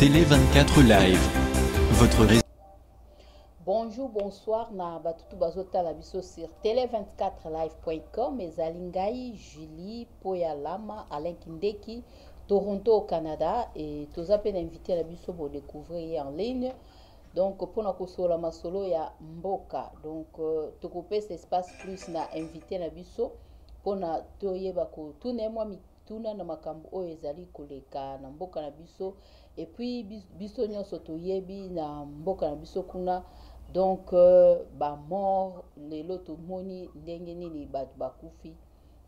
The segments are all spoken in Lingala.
Télé 24 Live, votre réseau. Bonjour, bonsoir, na batutu bazota la biso sur télé24live.com. Ezalingai, Julie, Poyalama, Alain Kindeki, Toronto au Canada. Et tous appels invités la biso pour découvrir en ligne. Donc, pour nous la masolo ya Mboka. Donc, tu coupes cet espace plus na invité la biso pour na toye bako tout ne moi tuna na makambo o ezali koleka na mboka na biso et puis biso nyonso toyebi na mboka na biso kuna. Donc ba mort lelo tomoni ndenge nini bato bakufi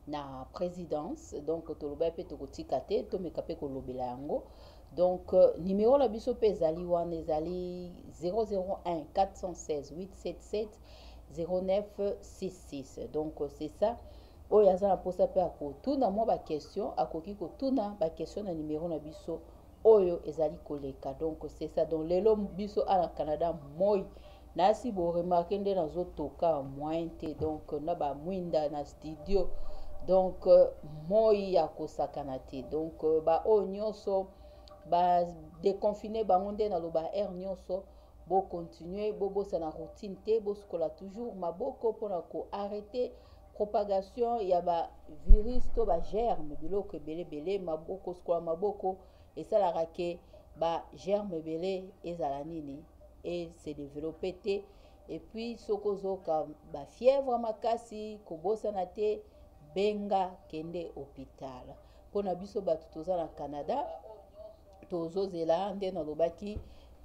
na présidence. Donc toloba pe tokotika te tomeka pe kolobela yango. Donc numéro la biso pe ezali wana ezali 001 416 877 0966. Donc c'est ça. Oyo aza na posa pe akotuna mwa ba question akoki kotuna ba question na numéro na biso oyo ezali koleka. Donc c'est ça. Donc lelo biso ala Canada moi nasi bo remarquer nde nazo toka moyen te. Donc na ba mwinda na studio. Donc moi ya kosakana te. Donc ba o nyonso ba déconfiné bango nde na loba air nyonso bo continuer bo bosa na routine te bo skola toujours maboko pona ko arrêter propagation ya ba virus to ba germe biloko ebele maboko skola maboko esalaka ke ba germe ebele ezala nini et se développer te. Et puis sokozoka ba fièvre makasi kobosana te benga kende hôpital. Pona biso bato toza na Canada tozozela nde nalobaki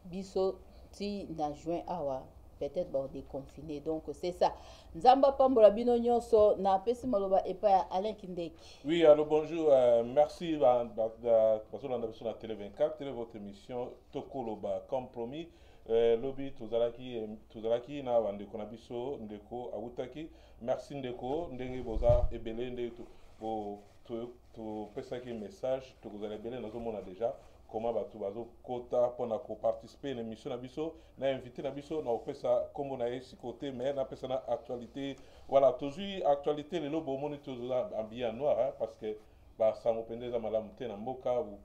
biso ti na juin awa peut-être ba déconfiné. Donc c'est ça. Nzamba pambola bino nyonso na pesi maloba epa ya Alain Kindeki. Oui, alors bonjour, merci parce qu'on a sur la Télé 24, télé votre émission Tokoloba comme promis. Lobby tozalaki na bande konabiso ndeko awutaki. Merci ndeko ndenge boza ebele nde to pesaki message to kozala ebele nazomona déjà comment bato bazo kota pona ko participer à l'émission na biso na invité na biso na opesa kombo na esi côté mais na pesa na actualité. Voilà, toujours actualité lelo bo moni toza habillé en noir hein, parce que ba sango pendeza malamu te na mboka. Vous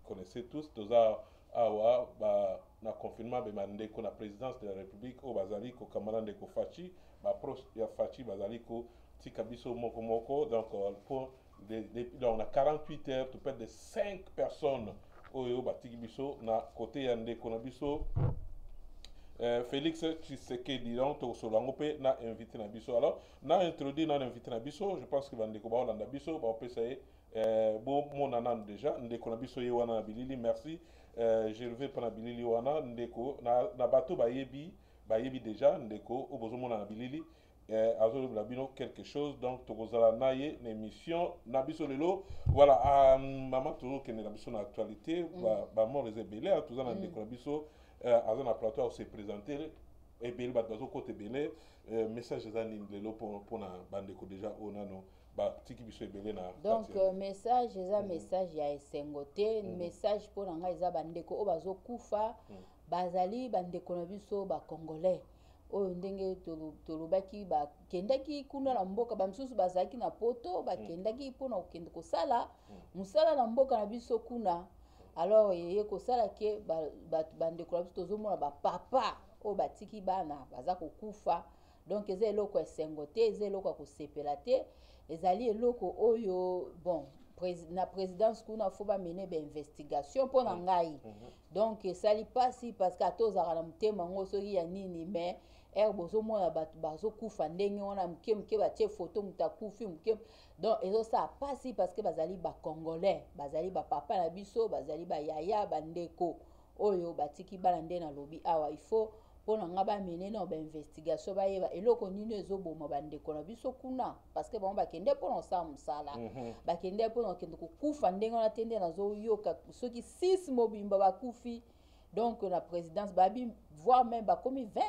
connaissez tous toza awa ba na confinement be mandeko na présidence de la République au bazali ko kamana ndeko Fachi ba proche ya Fachi bazali ko tika biso moko moko. Donc pour donc on a 48 heures to perdre de 5 personnes oyo batiki biso na côté ya ndeko na biso Félix Tshisekedi. Donc to solango pe na invité na biso. Alors na introduit na invité na biso, je pense que bandeko ba olanda biso ba pesa bon mon anan déjà ndeko na biso ye wana bilili. Merci. J'ai levé pendant bilili wana ndeko na bato bayebi déjà ndeko obozo mona na bilili azolo labino quelque chose. Donc tokozala naye na émission na biso lelo. Voilà, maman toujours que na biso na actualité ba mort les ebele tout na ndeko na biso azana na plateau au se présenter ebele bato bazo côté belé message za ni lelo pour na bandeko déjà onano. Donc message eza message ya esengo te. Message pour nga eza bandeko o bazo kufa bazali bandeko na biso ba congolais oyo ndenge tolobaki ba kendaki kuna na mboka ba misusu bazalaki na poto ba kendaki pona okende kosala musala na mboka na biso kuna. Alors ye kosala ke bandeko na biso tozomona ba papa o batiki bana baza kokufa. Donc eza eloko esengo te, eza eloko kosepela te. Ezali eloko oyo bon na présidence kuna faut ba mener ba investigation pour na ngai. Donc esali pasi parce que atozaka na mutema ngo soki ya nini mais bozo mona bato bazo kufa ndenge wana mke batie photo mutakufi mke. Donc ezo sa pasi parce que bazali ba congolais, bazali ba papa na biso, bazali ba yaya bandeko oyo batiki bana nde na lobi awa il faut pona nga ba mener na ba investigation ba yeba eloko nini ezoboma bandeko na biso kuna parce que bon bakende pona sa musala bakende pona kende kufa ndenge na tende nazo yoka soki 6 mobimba bakufi. Donc la présidence babi voire même ba komi 20.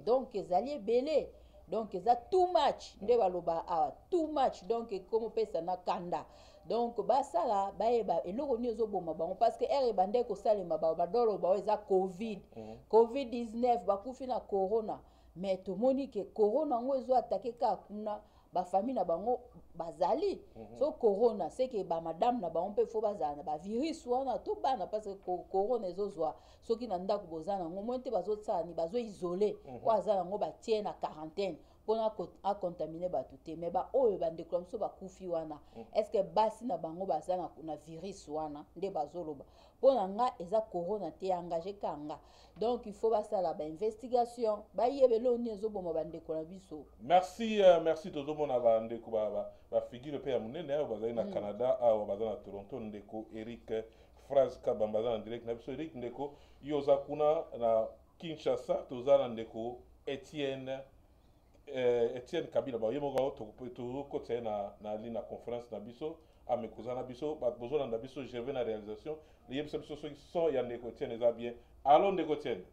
Donc ezali ebele. Donc eza too much nde baloba awa too much. Donc comme pesa na kanda. Donc basala bayeba eloko nini ezoboma bango parce que ere bande ko salema badolo ba eza covid COVID-19 bakufi na corona. Mais to moni ke corona ngo ezo attaquer ka kuna ba famille na bango bazali so corona c'est que ba madame na ba on peut faut bazana ba virus wana to bana parce que corona ezozwa soki na ndako bozana ngo monte bazotsani bazo isoler ko azana ngo ba tie na quarantaine pona a contaminer ba tout mais ba oyo ba ndeko so ba kufi wana est-ce que basi na bango bazana na virus wana nde bazoloba pona nga eza corona te engagé kanga donc il faut basala ba investigation ba yebelo ni ezoboma ba ndeko na biso. Merci merci tozomona ba ndeko ba figure pe ya munene ayo bazali na Canada ayo bazali na Toronto ndeko Eric phrase kabamba bazali na direct na biso Eric ndeko yoza kuna na Kinshasa tozala ndeko Etienne Kabila ba yemo to côté na li na conférence na biso amekozana biso ba bozona na biso je vais na réalisation les yebisa biso so ya ndeko Etienne eza bien. Allons ndeko Etienne.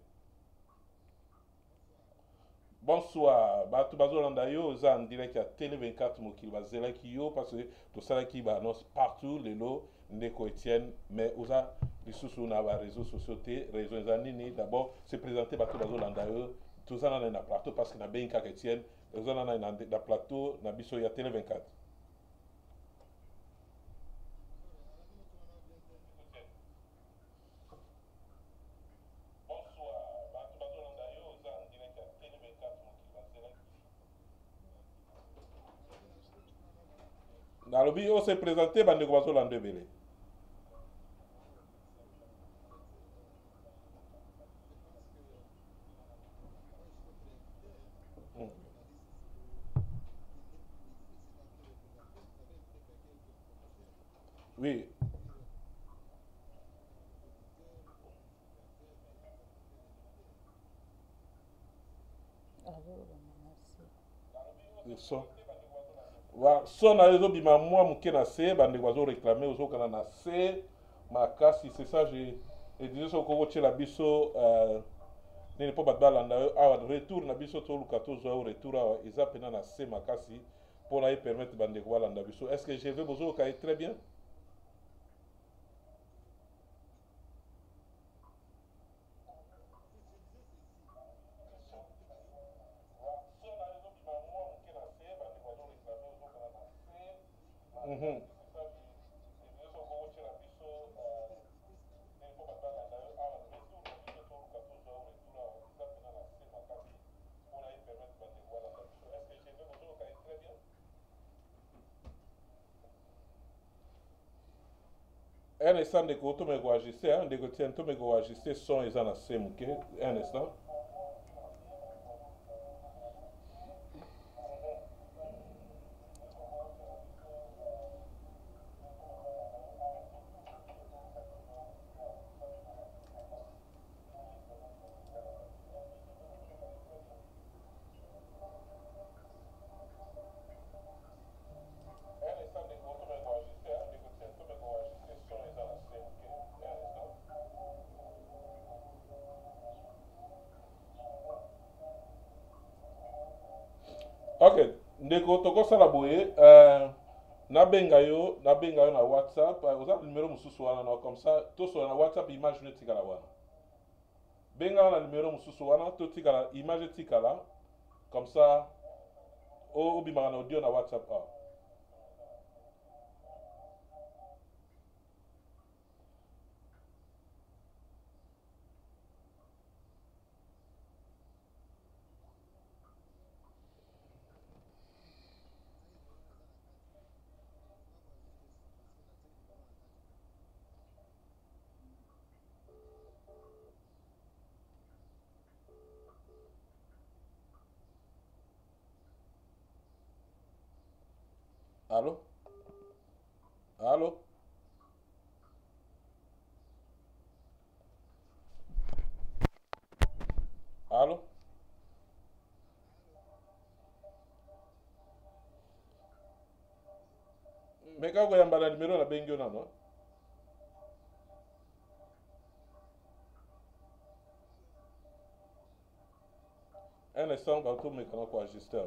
Bonsoir, Batou Bazolanda yo, en direct à Télé 24 Mokil Bazela qui yo, parce que tout ça qui va annonce partout, les lots, Ndeko Etienne, mais osa, les sous-sous na réseaux sociaux, réseaux zanini, d'abord, se présenter Batou Bazolanda yo, tout ça na plateau, parce que na bien kak Etienne, les on a na plateau, na biso ya Télé 24. Dans le bio, on s'est présenté, bande de Guazo en deux belé. Oui. Le son. Son a réseau bima moi mouké na C bande oiseaux réclamer aux autres na C ma casse c'est ça j'ai disais au Congo la biso n'est pas badalanda a retour na biso to lukato zo retour ils appellent na C ma casse pour la permettre bande walanda biso est-ce que je vais besoin au très bien. Un instant de côté, mais go ajuster, hein, de côté, un mais go ajuster son ils en a assez mouké, un instant. Ok, ndeko toko sala boye nabenga yo na WhatsApp oza numéro mususu wana na comme ça to so na WhatsApp image ne tikala wana benga na numéro mususu wana to tikala image tikala comme ça o bimaka na audio na WhatsApp ah. Allô? Allô? Allô? Mais quand vous avez un numéro, la bengue non? Un instant, on va tout mettre en quoi ajuster.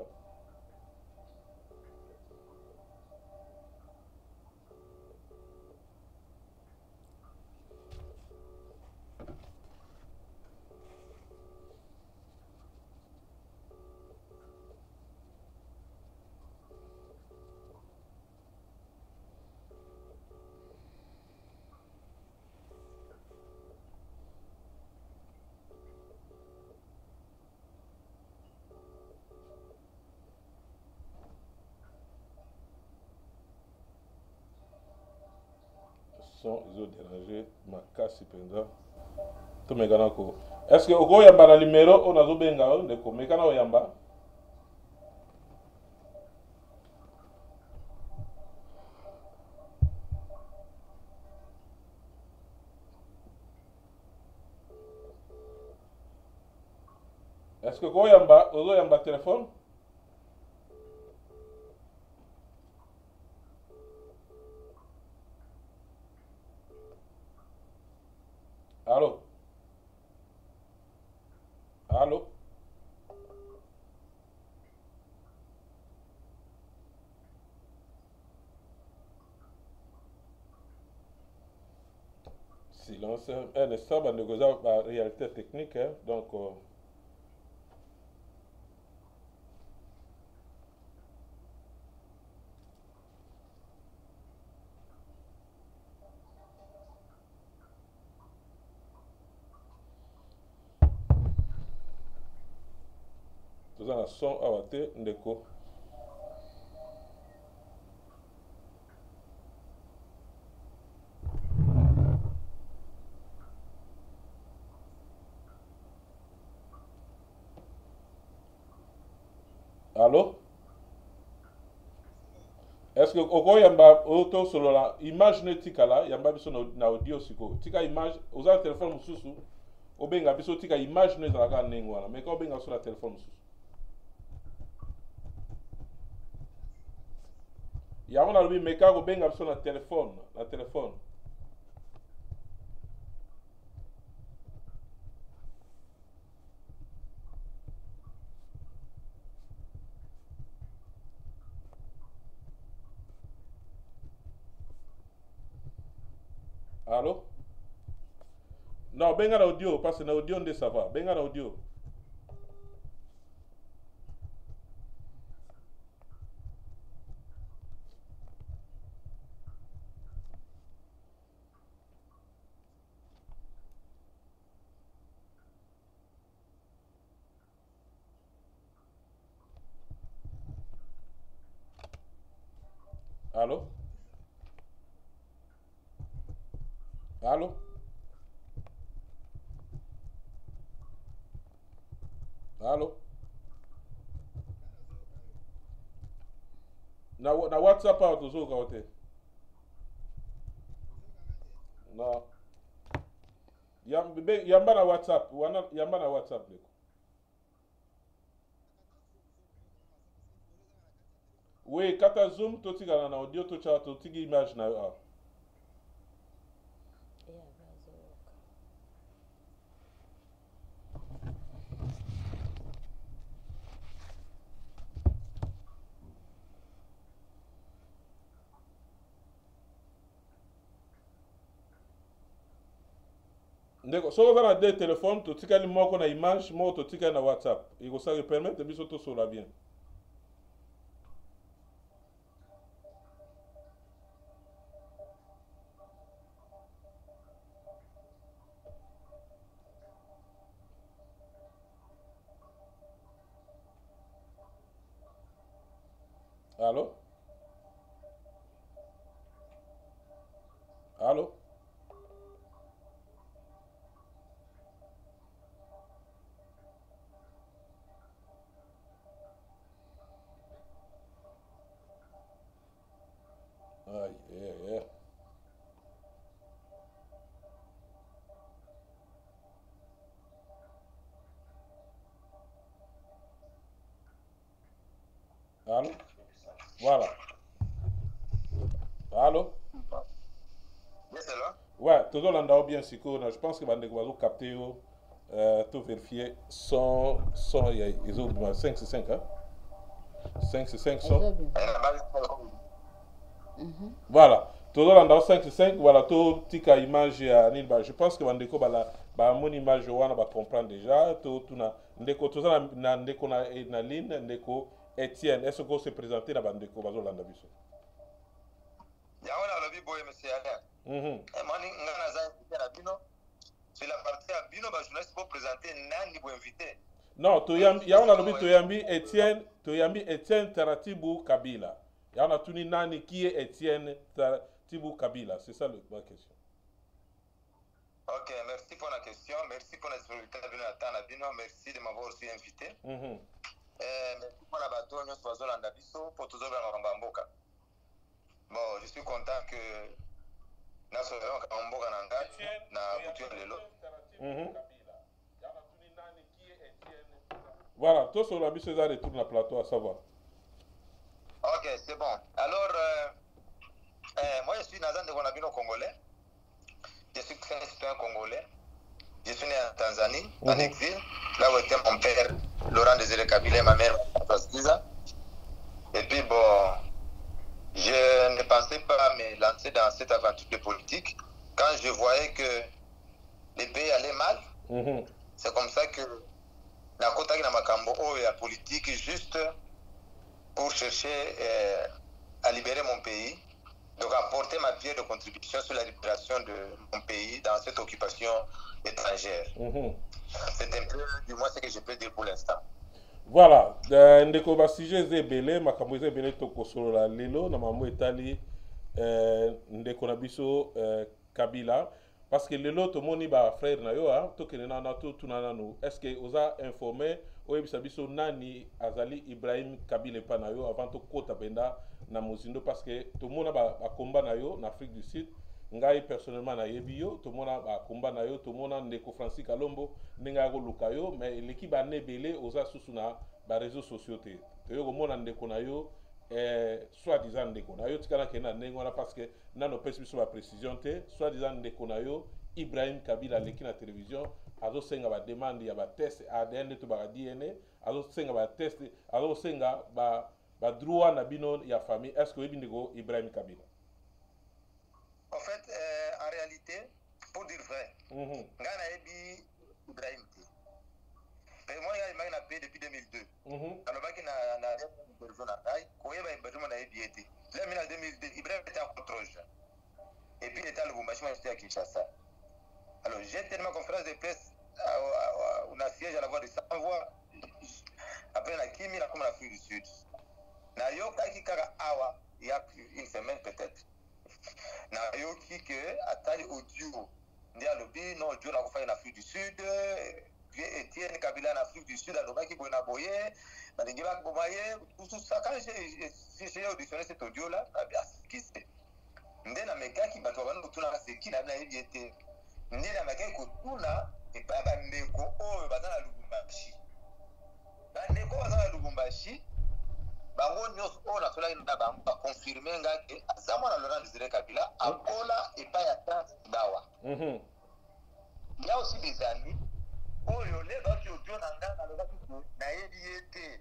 son ils ont dérangé ma casse penza to megana ko est-ce que oko yamba na numéro on a zo benga on de ko mekana o yamba est-ce que ko yamba ozo yamba téléphone allô allô silence un instant ba négocier la réalité technique hein? Donc toza na son awa te ndeko allô est-ce que oko yamba oto solo la image ne tika la yamba biso na audio siko tika image oza téléphone mususu obenga biso tika image ne zalaka ndenge wana mais ka obenga sur la téléphone mususu yango nalobi meka kobenga biso na téléphone allô non benga na audio parce que na audio nde ça va benga na audio allô allô allô na WhatsApp awa tozoyoka o te non yamba na WhatsApp wana yamba na WhatsApp leko oui kata zoom totikala na audio totyaka totiki image na yo awa ndeko soki oza na deux téléphone totikali moko na image moko totikali na WhatsApp ekosaka permettre biso tosola bien allô allô aïe aïe aïe allô voilà allô ouais tozolanda o bien sikoyo na je pense que bandeko bazokapte yo to vérifier son ya ezobima 565 hein? 565 son voilà tozolanda o 565 voilà totika image ya nini ba je pense que bandeko bamoni image wana bacomprendre déjà totuna ndeko toza na ndeko na ligne ndeko Etienne est-ce que se présenter na bandeko bazolanda biso yango nalobi boye monsieur Alain mani nga naza invité na bino sur la partie ya bino bajournaliste po présenter nani bo invité non yango nalobi toyambi Etienne Taratibu Kabila yango natuni nani qui est Etienne Tibou Kabila? C'est ça la question. Ok, merci pour la question. Merci pour la disponibilité de merci de m'avoir aussi invité. Merci pour la bateau, nous sommes en Abisso pour tous les gens. Bon, je suis content que nous sommes en Mboka na Bouture Lelo. Voilà, tous sur la bise ça retourne à plateau à savoir. Ok, c'est bon. Alors, moi je suis Nazan de Gonabino congolais. Je suis citoyen congolais. Je suis né en Tanzanie, en exil, là où était mon père, Laurent Désiré Kabila, et ma mère, Giza. Et puis bon, je ne pensais pas me lancer dans cette aventure de politique. Quand je voyais que les pays allaient mal, c'est comme ça que la Kotaki na Makambo, la politique, juste pour chercher à libérer mon pays. Donc apporter ma pierre de contribution sur la libération de mon pays dans cette occupation étrangère. C'est un peu, du moins, ce que je peux dire pour l'instant. Voilà, ndeko ba sujet zebele makambo zebele toko solo la lelo na mamu etali ndeko na biso Kabila parce que lelo to moni ba frère na yo to kenena na to tunana no est-ce que oza informé oyebisa biso nani azali Ibrahim Kabila pa na yo avant to kota benda na mozindo parce que to mona ba combat na yo na Afrique du Sud ngai personnellement na yebi yo to mona ba combat na yo to mona ndeko Francis Kalombo ninga go luka yo mais l'équipe ba nebele oza susu na ba réseaux sociaux te yo go mona ndeko na yo soi-disant ndeko na yo tikana kena nengona parce que nano pesi biso ba précision te soi-disant ndeko na yo Ibrahim Kabila leki na télévision azo senga ba demande ya ba test ADN to ba DNA azo senga ba test azo senga ba droit na bino ya famille. Est-ce que ndeko Ibrahim Kabila? En fait, en réalité, pour dire vrai, Ngana Ebi Ibrahim T. Moi, je suis appelé depuis 2002. Alors, je suis là, en 2002, Ibrahim était en contrôle. Et puis, il était à Lubumbashi, moi, j'étais à Kinshasa. Alors, j'ai tellement conférence de presse, on a siège à la voix de 100 voix. Après, la Kimi, la comme l'Afrique du Sud. Na yoka ki kaka awa, il y a une semaine peut-être. Na yoki que atali audio ndia lobi no audio na kofa en Afrique du Sud, Etienne Kabila en Afrique du Sud aloba ki boina boye, na dingiba bomaye, tout ça quand j'ai auditionné cet audio là, qui c'est ndena mekaki bato bana kutuna seki na yete. Ndena mekaki kutuna et pas bandeko o bazana Lubumbashi. Bandeko bazana Lubumbashi. Bango nyos o na sola ina bango ba confirmer nga ke azamo na Laurent Désiré Kabila akola et pas yata bawa. Il y a aussi des amis oyo le ba ki audio na nga na loba ki na yete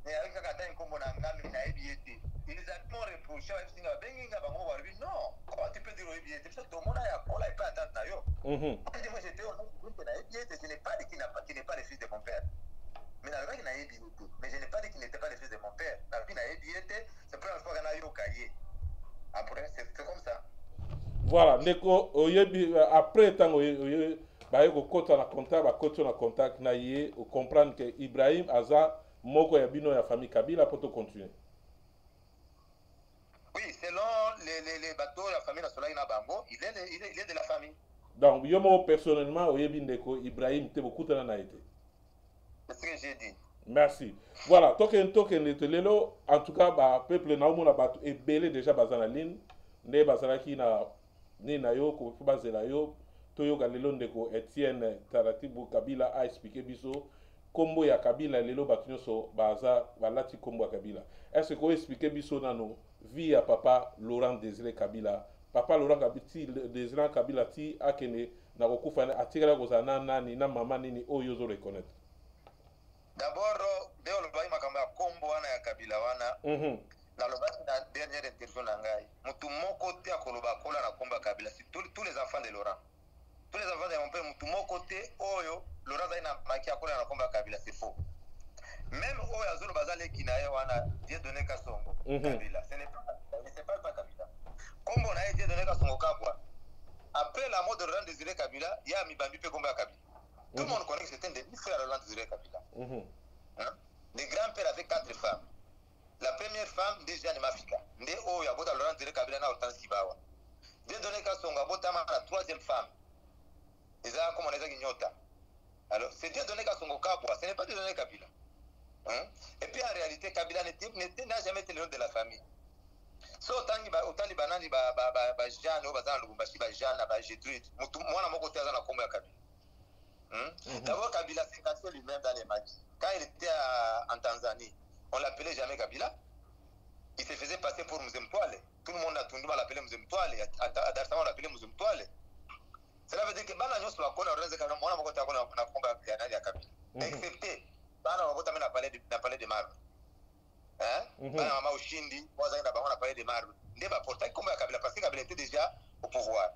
ne avec ka kata nkombo na nga mi na yete. Ils ont reproché à Singa Benga bango warbi non comment tu peux dire yete parce que tout le monde a akola et pas yata na yo. Moi j'étais au groupe na yete, ce n'est pas dit qu'il n'est pas le fils de mon père. Mais je n'ai pas dit qu'il n'était pas le fils de mon père. C'est la première fois qu'on a eu au cahier. Après, c'est comme ça. Voilà, ndeko après tant baye ko kota na contact ba koto na contact na ye o comprendre que Ibrahim aza moko ya bino ya famille Kabila pour te continuer. Oui, selon les bateaux la famille nationale na bango, il est de la famille. Donc yo personnellement oyebi ndeko Ibrahim te beaucoup na été. C'est ce que j'ai dit. Merci. Voilà, token lelo en tout cas ba peuple na omona bato ebele déjà bazana ligne ne bazala ki na ni na yo ko bazela yo to yo galelo ndeko Etienne Taratibu Kabila a expliqué biso kombo ya Kabila lelo bato nyonso baza balati kombo ya Kabila. Est-ce que vous expliquer biso nano vie ya papa Laurent Désiré Kabila? Papa Laurent Désiré Kabila ti akene na kokufa atikala kozana nani na mama nini oyo zo reconnaître. D'abord, dès le bail makamba kombo wana ya Kabila wana. Na lobaki na dernière interview na ngai. Mutu moko te akoloba kola na kombo ya Kabila, c'est tous les enfants de Laurent. Tous les enfants de mon père mutu moko te oyo Laurent zaina maki akola na kombo ya Kabila, c'est faux. Même oyo azolo bazale kinaye wana Dieu donné Kasongo Kabila. Ce n'est pas Kabila. Kombo na Dieu donné Kasongo Kabwa. Après la mort de Laurent Désiré Kabila, il y a Mibambi pe kombo ya Kabila. Tout le monde connaît que c'était un demi-frère de Laurent Désiré Kabila. Le grand-père avait 4 femmes. La première femme, déjà, n'est Mafika. Laurent Désiré Kabila na Hortense Kibawa. Dieu donné qu'à son gabotama la troisième femme. Et ça, comme on les a Nyota. Alors, c'est Dieu donné qu'à son Kabwa, ce n'est pas Dieu donné Kabila. Hein? Et puis en réalité, Kabila n'a jamais été le nom de la famille. So, autant les bananes, Jeanne, Lubumbashi, Jeanne, Gétrude, moi, je suis dans la combe à Kabila. D'abord, Kabila s'est cassé lui-même dans les matchs. Quand il était en Tanzanie, on l'appelait jamais Kabila. Il se faisait passer pour Mzemtoile. Tout le monde a tout l'appelé Mzemtoile. À Dar es Salaam, on l'appelait Mzemtoile. Cela veut dire que Bana Nyos va connaître le Zéka, moi, je suis Kabila. Excepté, Bana n'a parlé de marbre. Hein? Bana Mama Oshindi, moi, on a parlé de marbre. Ne va porter comme Kabila parce que Kabila était déjà au pouvoir.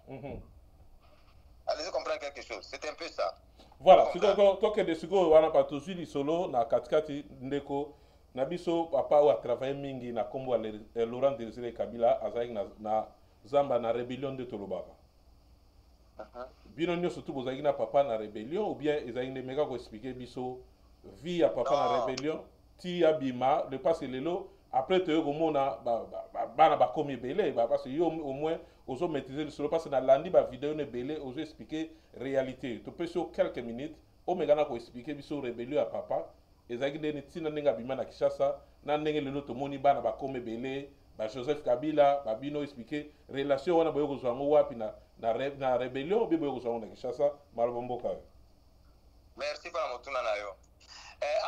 Allez-y comprendre quelque chose. C'est un peu ça. Voilà, toi que de suko wana patozili solo na katikati ndeko na biso papa ou a travaillé mingi na kombo Laurent Désiré Kabila azaki na zamba na rébellion de Tolobaka. Bino nyo surtout bozaki na papa na rébellion ou bien ezaki ne meka ko expliquer biso vie ya papa na rébellion ti abima le passe lelo après te komona bana ba komi belé parce que yo au moins ozo maîtriser le solo parce que na landi ba vidéo ne belé ozo expliquer réalité to peut sur quelques minutes o megana ko expliquer biso rébellion ya papa ezaki ndeni tina ndenge bima na Kinshasa na ndenge lelo to moni bana ba komi belé ba Joseph Kabila ba bino expliquer relation wana boyo ko zwango wapi na rébellion bi boyo ko zwango na Kinshasa malobomboka. Merci pour la motuna na yo.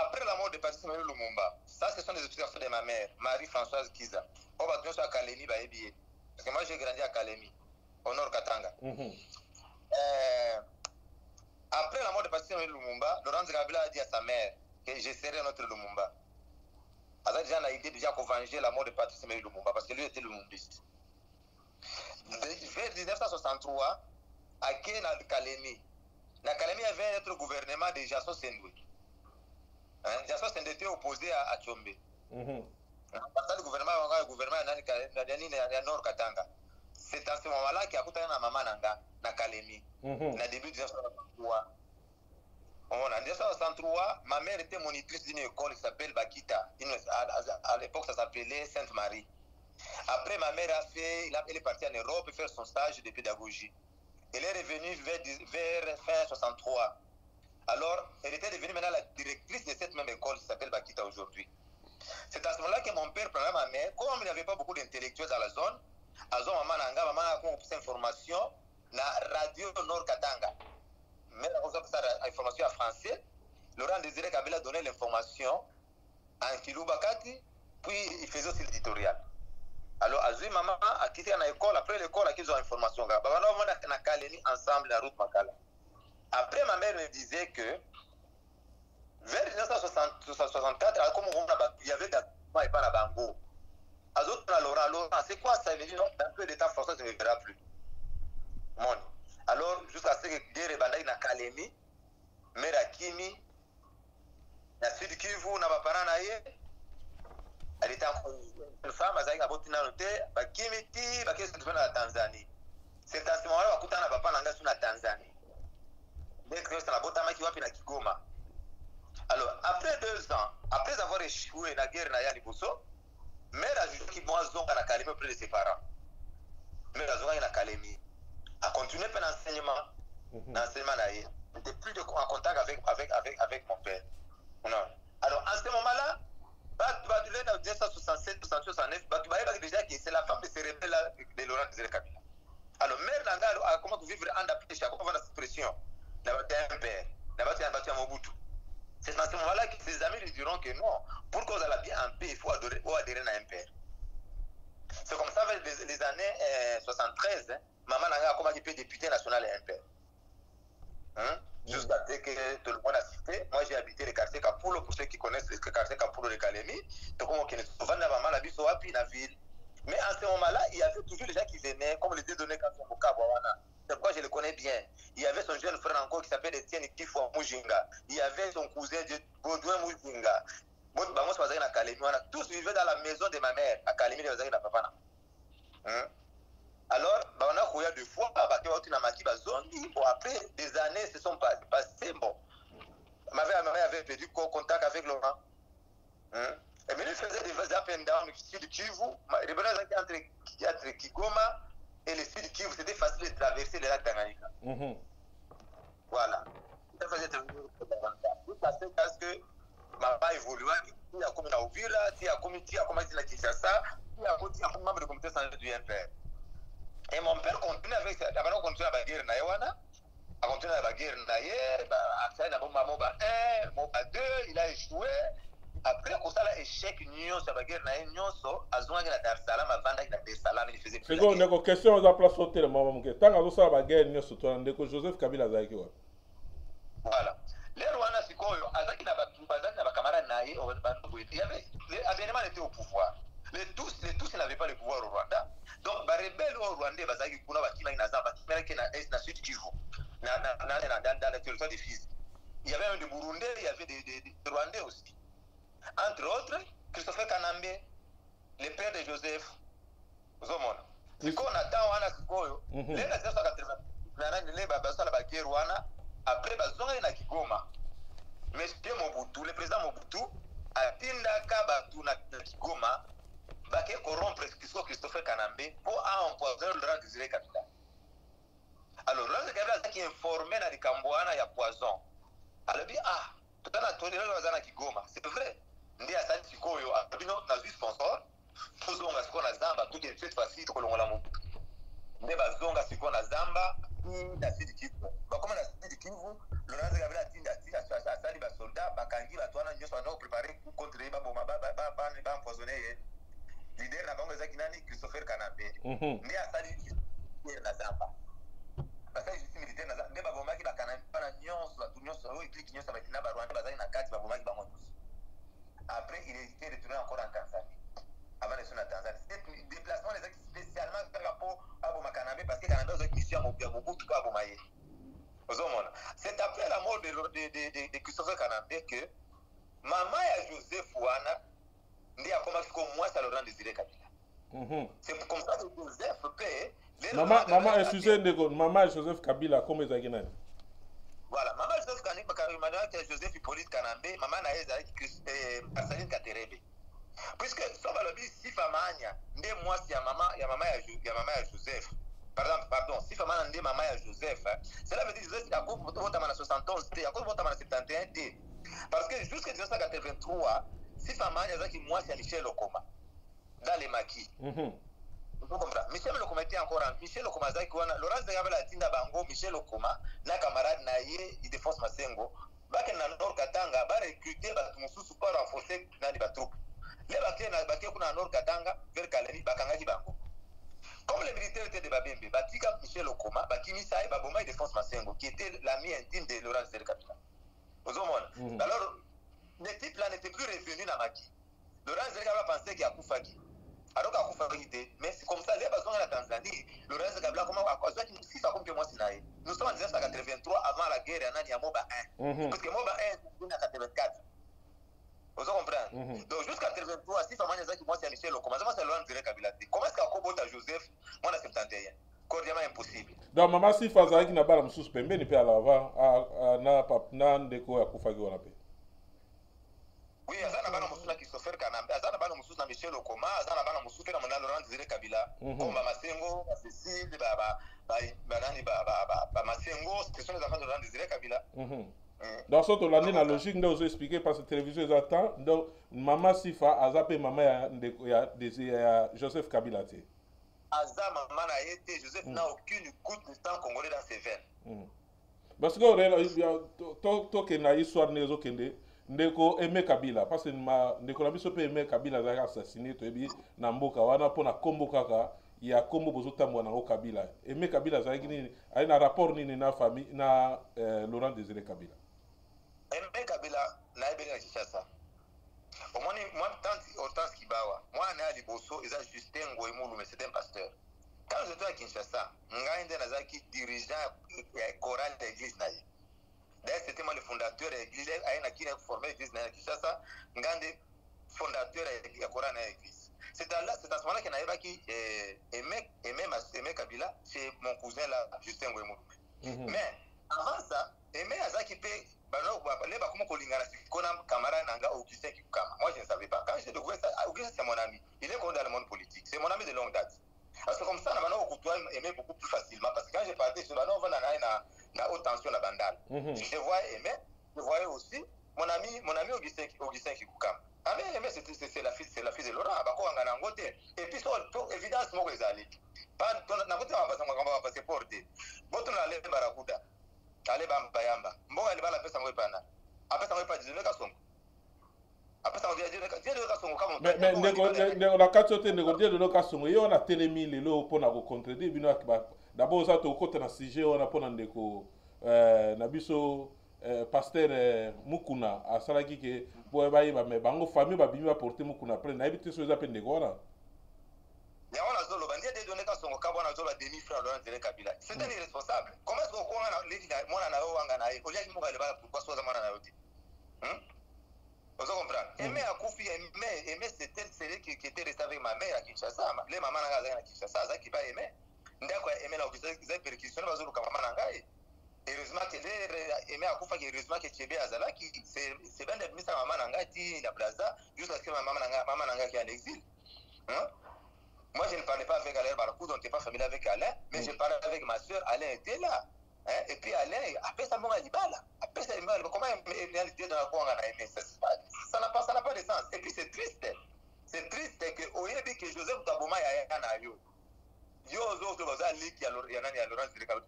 Après la mort de Patrice Lumumba, ça ce sont des explications de ma mère, Marie-Françoise Kiza. On va toujours à Kalemi, parce que moi j'ai grandi à Kalemi, au nord Katanga. Après la mort de Patrice Lumumba, Laurent Kabila a dit à sa mère que je serai notre Lumumba. Alors déjà on a idée déjà qu'on venger la mort de Patrice Lumumba parce que lui était lumumbiste. Vers 1963, à Kalemi, dans Kalemi il y avait notre gouvernement de Jasso Sendwe. Jasso Sendwe était opposé à Tchombe. Parce que le gouvernement est Nord Katanga. C'est à ce moment-là qu'il y a eu un maman na Kalemi. Na début de 1963. En 1963, ma mère était monitrice d'une école qui s'appelle Bakita. À l'époque, ça s'appelait Sainte-Marie. Après, ma mère elle est partie en Europe faire son stage de pédagogie. Elle est revenue vers fin 63. Alors, elle était devenue maintenant la directrice de cette même école qui s'appelle Bakita aujourd'hui. C'est à ce moment-là que mon père prenait ma mère. Comme il n'y avait pas beaucoup d'intellectuels dans la zone, maman a fait information na radio Nord Katanga. Mais on a fait information en français. Laurent Désiré Kabila donnait l'information en Kilubakati, puis il faisait aussi l'éditorial. Alors, Azui maman a quitté l'école, après l'école, ils ont l'information. On a Kaleni ensemble la route Makala. Après, ma mère me disait que vers 1964, comme il y avait des et pas la bango. Laurent, c'est quoi ça? Il me dit non, dans peu de temps, François ne me verra plus. Mon. Alors, jusqu'à ce que Guerre Bandaï na Kalemi, Mère Akimi, na Sud Kivu, na Bapara Naye, elle était une femme, elle a été notée, Bakimi Ti, Bakimi se trouve dans la Tanzanie. C'est à ce moment-là que na Papa Nanga sur la Tanzanie. Dès que c'est la Botama qui va na Kigoma. Alors, après 2 ans, après avoir échoué la guerre na Yaliboso, Mère a jugé qu'il doit zonga na Kalemi auprès de ses parents. Mère a zonga na Kalemi. A continué par l'enseignement. L'enseignement naïe. Il n'était plus en contact avec mon père. Non. Alors, en ce moment-là, en 1967, 1969, déjà que c'est la femme de ces rebelles de Laurent Désiré Kabila. Alors, mère Nanga a commencé à vivre en appui, à comprendre la suppression. Il a battu un père, il a battu un Mobutu. C'est à ce moment-là que ses amis lui diront que non, pour qu'on ait bien un paix, il faut adhérer à un père. C'est comme ça, vers les années 73, maman Nanga a commencé à être député national et un père. Jusqu'à ce que tout le monde a cité. Moi, j'ai habité le quartier Kapulo, pour ceux qui connaissent le quartier Kapulo de Kalemi. Donc, on connaît souvent la maman, la vie soit dans la ville. Mais en ce moment-là, il y avait toujours les gens qui venaient, comme les dédonnés quand on Boka Bawana. C'est pourquoi je le connais bien. Il y avait son jeune frère encore qui s'appelle Etienne Kifo Mujinga. Il y avait son cousin Baudouin Mujinga. Tous vivaient dans la maison de ma mère, à Kalemi, de la papa. Alors, on a couillé 2 fois, après des années se sont passées. Bon, ma mère avait perdu contact avec Laurent. Et mais il faisait des up and down, sud Kivu, entre Kigoma, et le Sud Kivu, c'était facile de traverser le lac Tanganyika. Voilà. C'était facile de traverser le lac Tanganyika. Parce que Mama évolué, il y a comme dans Uvira, il y a comme la Kinshasa, il y a comme membre du comité central du UNPR. Et mon père continue avec ça. D'abord, on continue avec la guerre Naïwana. On continue avec la guerre Naïe. Après, il a Moba 1, Moba 2, il a échoué. Après, quand ça a échec, Nyon, sur la guerre Naïe, Nyon, à Zouang, il a Dar Salam, à Vanda, il a Dar Salam, il faisait plus. C'est quoi, une question, on a place sauter le moment. Tant que ça va guerre, Nyon, surtout, on a Joseph Kabila Zaïki. Voilà. Les Rwanda, c'est quoi? Azaki n'a pas camarade Naïe, il y avait, l'avènement était au pouvoir. Les tous n'avaient pas le pouvoir au Rwanda. Donc, les rebelles au Rwanda, Bazaki Kuna Bakina Nazamba, qui na Est, na Sud Kivu, dans le territoire des Fizi. Il y avait un de Burundais, il y avait des Rwandais aussi. Entre autres, Christopher Kanambe, le père de Joseph Zomona. Ce qu'on attend, on a ce qu'on les 1980, les Rwanda, après, Bazonga na Kigoma. Monsieur Mobutu, le président Mobutu, a Tindaka Batu na Kigoma, Baké corrompre Christopher Kanambe pour empoisonner le rang Désiré Kabila. Alors, le rang Désiré Kabila qui est informé dans les Cambouana, il y a poison. Alors, il dit, tout à l'heure, il y a Kigoma. C'est vrai. Il y a ça, il y a un sponsor. Tout le monde a Zamba, tout est fait facile, tout le monde a Mobutu. Il y a Zamba, il y a Kivu. Comme on a Kivu, le rang Désiré Kabila a dit, les soldats, Bakangi, Batuana, nous sommes préparés pour contrer, empoisonner. Leader na bango ezaki nani Christopher Kanambe ndi asali na Zamba parce que justice militaire na Zamba babomaki bakanambe pana nyonso batu nyonso oyo clique nyonso bakina ba Rwanda bazali na kati babomaki bango tous. Après il est retourné encore en Tanzanie avant de son en Tanzanie. C'était déplacement les actes spécialement pour aboma Kanambe parce que Kanambe a une mission à Mobutu ka abomaye. C'est après la mort de Christopher Kanambe que maman ya Joseph Wana ndi akoma comme moi ça le rend Désiré Kabila. C'est comme ça que Joseph paie. Maman est Joseph Kabila comme ezaki nani? Voilà, maman Joseph Kabila, Joseph Hippolyte Kanambe, maman na ezaki Marceline Katerebe. Puisque soba lobi sifa manya ndi mwasi ya mama ya Joseph. Pardon, sifa manya ndi mama ya Joseph. Cela veut dire Joseph Yakob vota na 71 T, Yakob vota na 71 T. Parce que jusqu'à 1983 si Famani a moi c'est Michel Okoma dans les maquis. Vous comprenez? Michel Okoma était encore en Michel Okoma Zaki Laurence de Gabela Tinda Bango, Michel Okoma, na camarade Naye, il défonce Masengo. Bak na Nord Katanga, ba recruter ba mususu pour renforcer dans les troupes. Les baké kuna Nord Katanga vers Kalemi Bakangaki Bango. Comme les militaires étaient de Babembe, Batika Michel Okoma, Bakimi Saï Baboma il défonce Masengo qui était l'ami intime de Laurence de Kabila. Vous comprenez? Alors le type là n'était plus revenu dans Maki. Laurent Kabila pensait qu'il y a Koufaki. Alors qu'il y a Koufaki, mais c'est comme ça, les besoins de la Tanzanie, Laurent Kabila, comment à cause de si ça compte que moi c'est nous sommes en 1983 avant la guerre, il y a Moba 1. Parce que Moba 1 est en 1984. Vous comprenez? Donc jusqu'à 1983, si Famani Zaki, moi c'est Michel Okoma, c'est Laurent Kabila. Comment est-ce qu'il y a Joseph, moi c'est 71? Cordialement impossible. Donc maman si Fazaki n'a pas la moussous pembe, ni peut aller avant, na ndeko ya Koufaki wana pe. Oui, azana bana musu na Christopher Kanambe, azana bana musu na Michel Okoma, azana bana musu na Mona Laurent Désiré Kabila, comme Masengo, Cécile, Masengo, ce sont les enfants de Laurent Désiré Kabila. Dans cette année, la logique, nous avons expliqué par cette télévision, donc maman Sifa, azapé maman ya Joseph Kabila. Aza maman a été, Joseph n'a aucune goutte de sang congolais dans ses veines. Parce que toi qui na histoire nezo kende ndeko Aimé Kabila parce que ndeko na biso pe Aimé Kabila za assassiné to ebi na mboka wana pona kombo kaka ya kombo bozotambwa na Kabila. Aimé Kabila za nini ali na rapport nini na famille na Laurent Désiré Kabila. Aimé Kabila na ebe na Kinshasa. Au moins moi tant Hortense Kibawa, moi na liboso eza Justin Ngoemulu mais c'est un pasteur. Quand j'étais à Kinshasa, Ngaïnde Nazaki dirigeant choral de l'église naïe. D'ailleurs, c'était moi le fondateur de l'église, qui a formé l'église naïe à Kinshasa, Ngande fondateur de la choral de l'église. C'est à ce moment-là qu'il y a qui Aimé Kabila, c'est mon cousin là, Justin Ngoemulu. Mais avant ça, Aimé Azaki peut moi je ne savais pas. Quand j'ai découvert ça, Augustin c'est mon ami. Il est connu dans le monde politique. C'est mon ami de longue date. Parce que comme ça, on côtoie Aimé beaucoup plus facilement. Parce que quand j'ai parlé sur on va dans haute tension la bandale. Je voyais Aimé, je voyais aussi mon ami Augustin Kikoukam. Ah mais Aimé, c'est la fille de Laurent. Et puis, évidence, moi, les allés. Pas dans côté, on va passer pour des. Boton allait Barakuda. Allez Bayamba. Bon, elle va la paix sans répandre. Après, ça ne va pas dire le garçon. Après, ça va dire le garçon. Mais on a quatre sautés, on dit le garçon. Et on a télémis les lots pour nous contredire. D'abord, ça, au côté de sujet, on a pour nous Nabiso pasteur Mukuna à Salaki que pour évaluer mais bango famille va bien porter Mukuna après n'habite sur les appels de Gora. Il y a un zolo bandier des données quand son cas on a zolo demi frère Laurent Désiré Kabila. C'est un irresponsable. Comment est-ce qu'on a les moi na o angana au lieu de m'aller là pourquoi soit zamana na oti. Vous comprenez? Aimé a confié Aimé c'était celui qui était resté avec ma mère à Kinshasa. Les mamans na Kinshasa ça qui va aimer. Ndako Aimé na officier des perquisitions bazolo kama maman ngai. Heureusement que Aimé a confié heureusement que Tchébé Azala qui c'est bien de mise à maman ngai ti na plaza jusqu'à ce que maman ngai qui est en exil. Moi, je ne parlais pas avec Alain Barakou, donc je n'étais pas familier avec Alain, mais je parlais avec ma soeur, Alain était là. Et puis Alain, après ça, moi, il va là. Après ça, comment il a été dans la cour, ça n'a pas de sens. Et puis c'est triste. C'est triste que au lieu que Joseph Tabouma est un yo. Yo,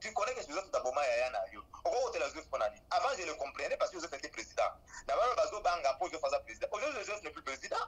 tu connais que Joseph Tabouma est un yo. Avant, je le comprenais parce que Joseph était président. D'abord, Bazo Banga pour Joseph faisait président. Aujourd'hui, Joseph n'est plus président.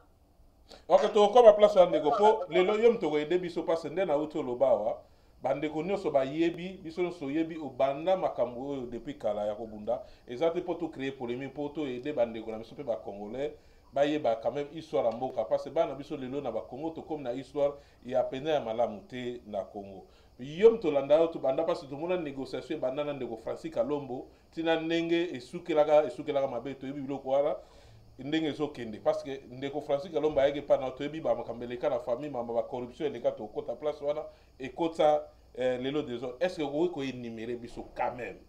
Ok, to comme place à ndeko po le loyom to aider biso passe ndena auto lobawa bandeko nyoso ba yebi biso so yebi obanda makambo depuis kala ya kobunda ezate pour tout créer polémique pour tout aider bandeko na biso pe ba congolais ba yeba quand même histoire mboka parce que bana biso lelo na ba Congo to comme na histoire ya pena ya malamu te na Congo yom to landa to banda parce que tout monde négociation banda na ndeko Francis Kalombo tina ndenge esukelaka mabe to yebi biloko wala ndenge ezokende parce que ndeko Francis Kalomba ayeke pa na toyebi bamakambeleka na famille mamba ba corruption eleka tokota place wana ekota lelo des autres est-ce que okoki koénumere biso quand même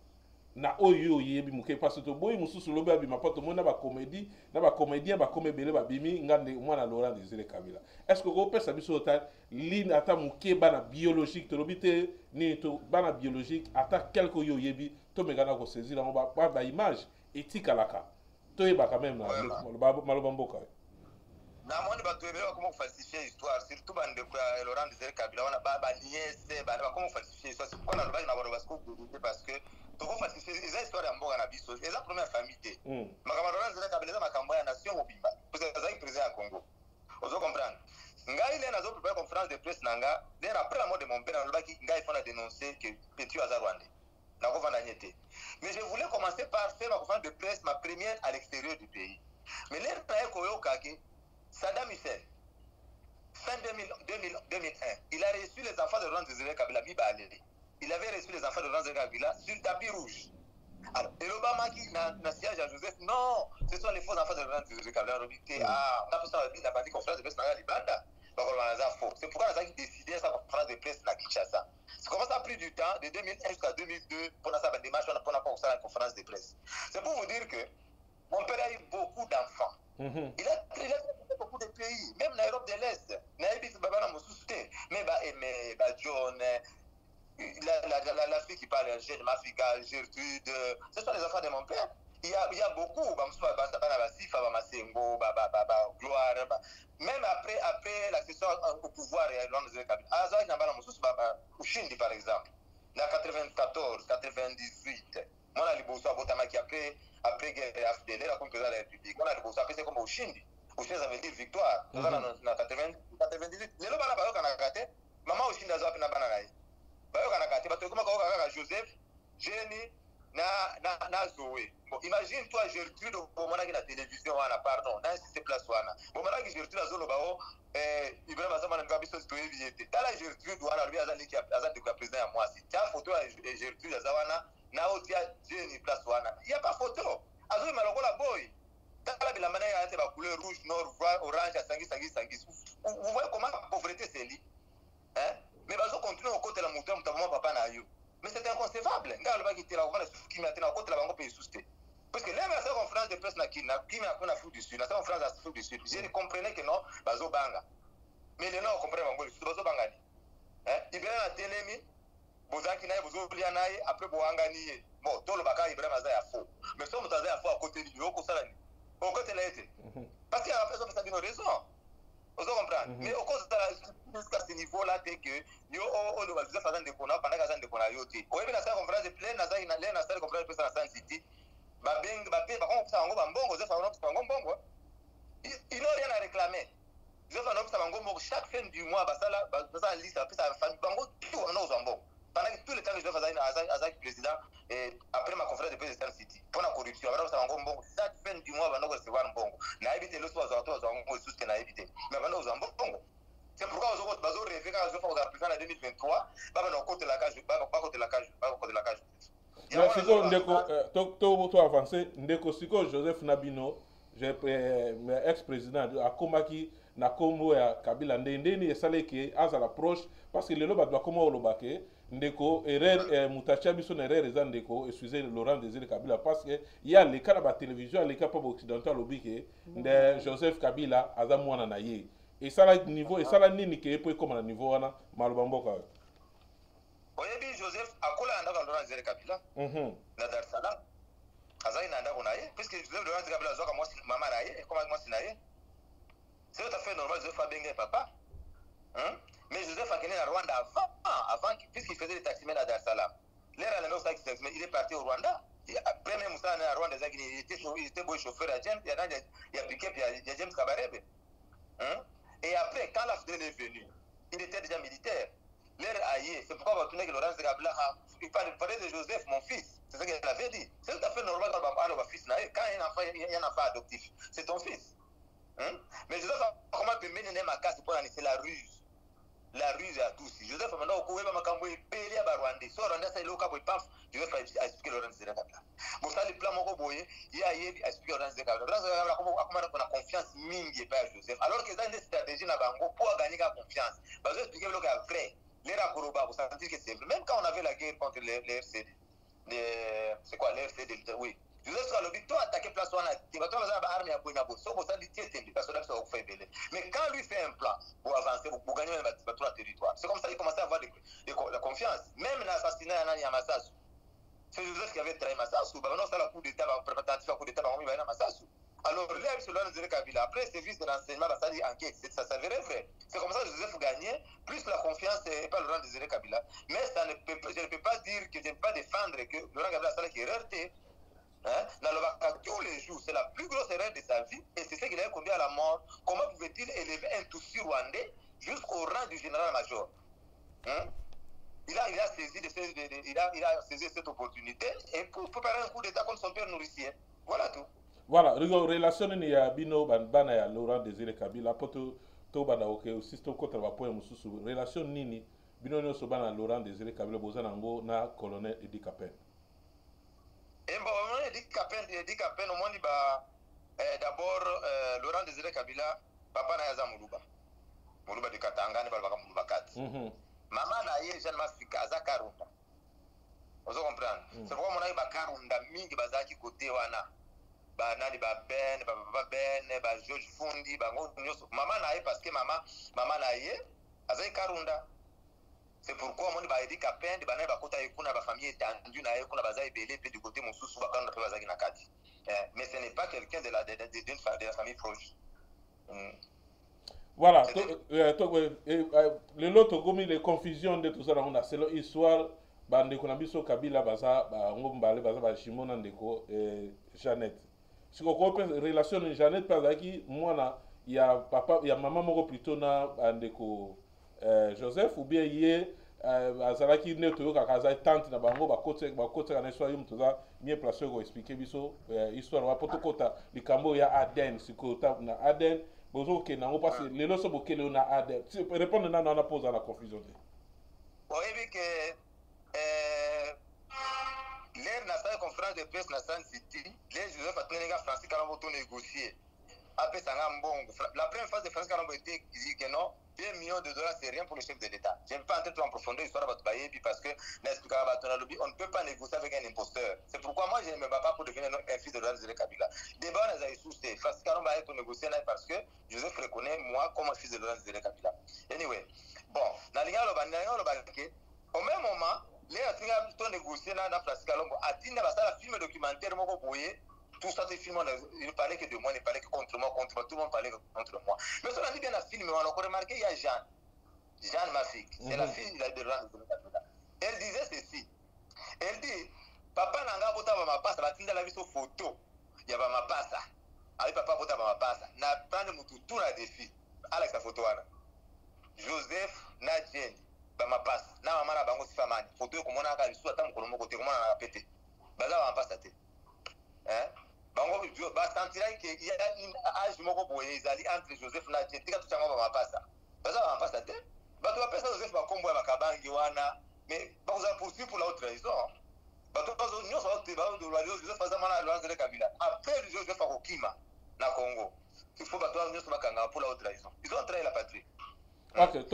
na oyo oyebi moke parce que toboyi mosusu lobi abima mpo tomoni na bacomédien bakoma ebele babimi ngande mwana Laurent Désiré Kabila est-ce que okopesa biso ata ligne ata moke bana biologique tolobi te nini to bana biologique ata quelque oyo oyebi tomekana kosaisir yango baimage etikalaka toyeba quand même maloba mboka na moni bato ebele comment falsifier histoire surtout bande kwa Laurent Désiré Kabila wana ba niese ba comment falsifier histoire c'est pourquoi na loba na baloba parce que to ko falsifier les histoires ya mboka na biso et la première famille te makambo Laurent Désiré Kabila makambo ya nation mobimba parce que ça président ya Congo ozo comprendre ngai le nazo préparer conférence de presse nanga dès après la mort de mon père na loba ki ngai faut na dénoncer que Petit Azar Rwandais. Mais je voulais commencer par faire ma conférence de presse, ma première à l'extérieur du pays. Mais l'air Saddam Hussein, fin 2001, il a reçu les enfants de Laurent Désiré Kabila, il avait reçu les enfants de Laurent Désiré Kabila sur tapis rouge. Alors, et l'Obama qui n'a siège à Joseph, non, ce sont les faux enfants de Laurent Désiré Kabila. On a fait ça, il n'a pas dit conférence de presse dans la Libanda. C'est pourquoi on a décidé sa conférence de presse à Kinshasa. C'est comment ça a pris du temps, de 2001 jusqu'à 2002, pour faire des démarches, pour faire la conférence de presse. C'est pour vous dire que mon père a eu beaucoup d'enfants. Il a fait beaucoup de pays, même en Europe de l'Est. Mais John, la fille qui parle, Jeanne Mafika, Gertrude, ce sont les enfants de mon père. Il y a beaucoup, même après l'accession au pouvoir, par exemple, la 94, 98, moi, après guerre FDL, la président de la République, on a le comme Ushindi. Ushindi, ça veut dire victoire. Dans 98, les gens maman Ushindi a zappé na banana. Joseph, Jenny, na Zoé. Bon, imagine-toi Gertrude au moment de la télévision, pardon, dans cette place-là. Au moment où Gertrude a zolo bao, Ibrahim Azama n'a pas besoin de trouver billet. Dans la Gertrude, on a lui Azali qui a président à moi. Si tu as photo de Gertrude Azawana, na otia Jenny place wana. Il n'y a pas photo. Azoli maloko la boy. Dans la manière de la couleur rouge, nord, orange, sanguis. Vous voyez comment la pauvreté c'est lié. Hein? Mais bazo continue au côté de la montagne, notamment papa na yo. Mais c'est inconcevable. Parce que là, la conférence de presse qui m'a fait du Sud, la conférence du Sud, je comprenais que non, bazo banga. Mais les gens comprennent bazo banga. Ibrahim atelemi bozaki naye bozolia naye après boangani ye bon tolobaka Ibrahim aza ya faux mais so moto aza ya faux à côté de lui okosala ni okotela ete parce que après ça ça bino raison ozo comprendre mais okozala jusqu'à ce niveau là dès que yo o le valise fa ndeko na pendant que ndeko na yo te oyebi na sa conférence de plein na za ina le na sa conférence de presse na Sun City ba beng ba pe ba ko sa ngo ba mbongo ze fa ngo sa ngo mbongo il n'a rien à réclamer. Je vais faire chaque fin du mois, ça liste, ça famille, bango tout on a aux ambons. Pendant que tous les temps que je vais faire avec président après ma conférence de presse de Sun City pour la corruption, alors ça bango chaque fin du mois on va recevoir un bongo. Na éviter le soir aux ambons et tout ce qu'on a évité. Mais on a aux ambons. C'est pourquoi aux autres bazo rêver quand je vais faire aux africains en 2023, pas dans côté la cage, pas côté la cage, pas côté la cage. Siko ndeko to avancer ndeko siko Joseph Nabino ex-président akomaki na kombo ya Kabila ndeni esaleki azala proche parce que lelo bato bakoma olobake ndeko erreur mutacha biso na erreur eza ndeko excusez Laurent Désiré Kabila parce que ya leka na ba télévision leka pa occidental lobike nde Joseph Kabila aza mwana na ye esala niveau esala nini ke epo ekoma na niveau wana maloba mboka oyebi Joseph akola andaka Laurent Désiré Kabila na Dar es Salaam azali na ndako na ye puisque Joseph Laurent Désiré Kabila azwaka mwasi mama na ye ekoma mwasi na ye c'est tout à fait normal Joseph Abenge papa mais Joseph a gagné à Rwanda avant puisqu'il faisait les taximens à Dar es Salaam l'air à l'endroit il est parti au Rwanda après même ça à Rwanda il était beau chauffeur à James il a piqué puis il y a James Kabarebe et après quand la FDL est venue il était déjà militaire l'air aillé c'est pourquoi on va tourner que Laurent Désiré Kabila il parlait de Joseph mon fils c'est ça qu'il avait dit c'est tout à fait normal quand on parle de fils quand il y a un enfant adoptif c'est ton fils mais Joseph comment te mener ma casse pour annoncer la ruse à tous Joseph maintenant au couvert ma cambo payé à Rwanda so Rwanda ça il est au cap et paf Joseph a expliqué Laurent Désiré Kabila bon ça le plan mon boye il a expliqué Laurent Désiré Kabila comment on a confiance mingi par Joseph alors que dans une stratégie na bango pour gagner la confiance parce que expliquer le après les Rakoroba vous sentez que c'est même quand on avait la guerre contre les RCD c'est quoi les RCD oui Joseph sera le but toi attaquer place on a tu vas armée à Boinabo so pour ça dit tiens parce que là ça va faire belé mais quand lui fait un plan pour avancer pour gagner le territoire c'est comme ça qu'il commence à avoir la confiance même l'assassinat à Yamasasu c'est Joseph qui avait trahi Massassou bah non ça la coup d'état préparatif coup d'état on va aller à Massassou alors là sur Laurent Désiré Kabila après service de renseignement ça dit enquête ça s'avérait vrai c'est comme ça que Joseph gagnait plus la confiance et pas Laurent Désiré Kabila mais ça ne peut je ne peux pas dire que je ne peux pas défendre que Laurent Kabila ça qui est rareté tous les jours, c'est la plus grosse erreur de sa vie et c'est ce qu'il a conduit à la mort. Comment pouvait-il élever un Tutsi rwandais jusqu'au rang du général-major il a saisi cette opportunité et pour préparer un coup d'état contre son père nourricier. Voilà tout. Voilà, relation ni ya bino bana ya Laurent Désiré Kabila poto to bana oke aussi to kotra ba point mususu relation nini bino no so bana Laurent Désiré Kabila bozana ngo na colonel Edi Kapen. Edi Kapen au moins d'abord Laurent Désiré Kabila papa na yaza Muluba de Katanga ne balaka Muluba 4 maman na ye jeune Afrika za Karunda vous comprenez c'est pourquoi mon ba Karunda mingi bazaki côté wana ba nani ba Ben ba George Fundi ba nyoso maman na ye parce que maman na ye azai Karunda. C'est pourquoi on va dire qu'à peine des ba kota ekuna ba famille étendue na ekuna baza ebele pe du côté mosusu ba kana pe bazaki na kati mais ce n'est pas quelqu'un de la famille proche. Voilà le lot gomi les confusions de tout ça on a c'est l'histoire bande ko na biso Kabila baza ba ngombale baza ba Shimona ndeko Jeannette siko ko relation de Jeannette bazaki mwana ya papa ya maman moko plutôt na ndeko Joseph ou bien yé azalaki ne toyoka kaza tante na bango bakote kana histoire yum toza mieux placé ko expliquer biso histoire wa potokota likambo ya Aden sikota na Aden bozo ke nango parce lelo so bokele na Aden répondre na pose à la confusion oui que l'air na sa conférence de presse na Sun City les Joseph Atenenga Francis Kalombo to négocier après ça la première phase de Francis Kalombo était dit que non $2 millions c'est rien pour le chef de l'État. Je ne vais pas entrer trop en profondeur l'histoire de Baye parce que on ne peut pas négocier avec un imposteur. C'est pourquoi moi je ne me bats pas pour devenir un fils de Laurent Désiré Kabila. D'abord on a souci Francis Kalombo va être négocié parce que Joseph reconnaît moi comme un fils de Laurent Désiré Kabila. Anyway, bon, dans au même moment les atinga to négocier na place Kalongo atinga basala film documentaire moko boye. Tout ça, ces films, il ne parlait que de moi, il ne parlait que contre moi, tout le monde parlait contre moi. Mais si on a dit bien un film, on a encore remarqué, il y a Jeanne, ma fille, c'est la fille de Rwanda. Elle disait ceci. Elle dit, papa n'a pas ma passe, va tenir la vie sur photo. Il y a ma passe. Avec papa, il ma passe. N'a pas de tout la défi. Alex, la photo. Joseph, Nadjen, ma passe. Na maman na bango sifamani. Photo comme on a vu sur la table, côté comment on a pété. Baza va passe à tête. Hein? Bango ba sentira qu'il y a une âge moko boye ezali entre Joseph na Tika tout chango ba pasa. Baza ba pasa te. Ba to pesa Joseph ba kombo ba kabangi wana mais ba vous a poursuivi pour la autre raison. Ba to zo nyo so te ba do la Joseph faza mana la de Kabila. Après Joseph akokima na Congo. Il faut ba to nyo so ba kanga pour la autre raison. Ils ont trahi la patrie. OK,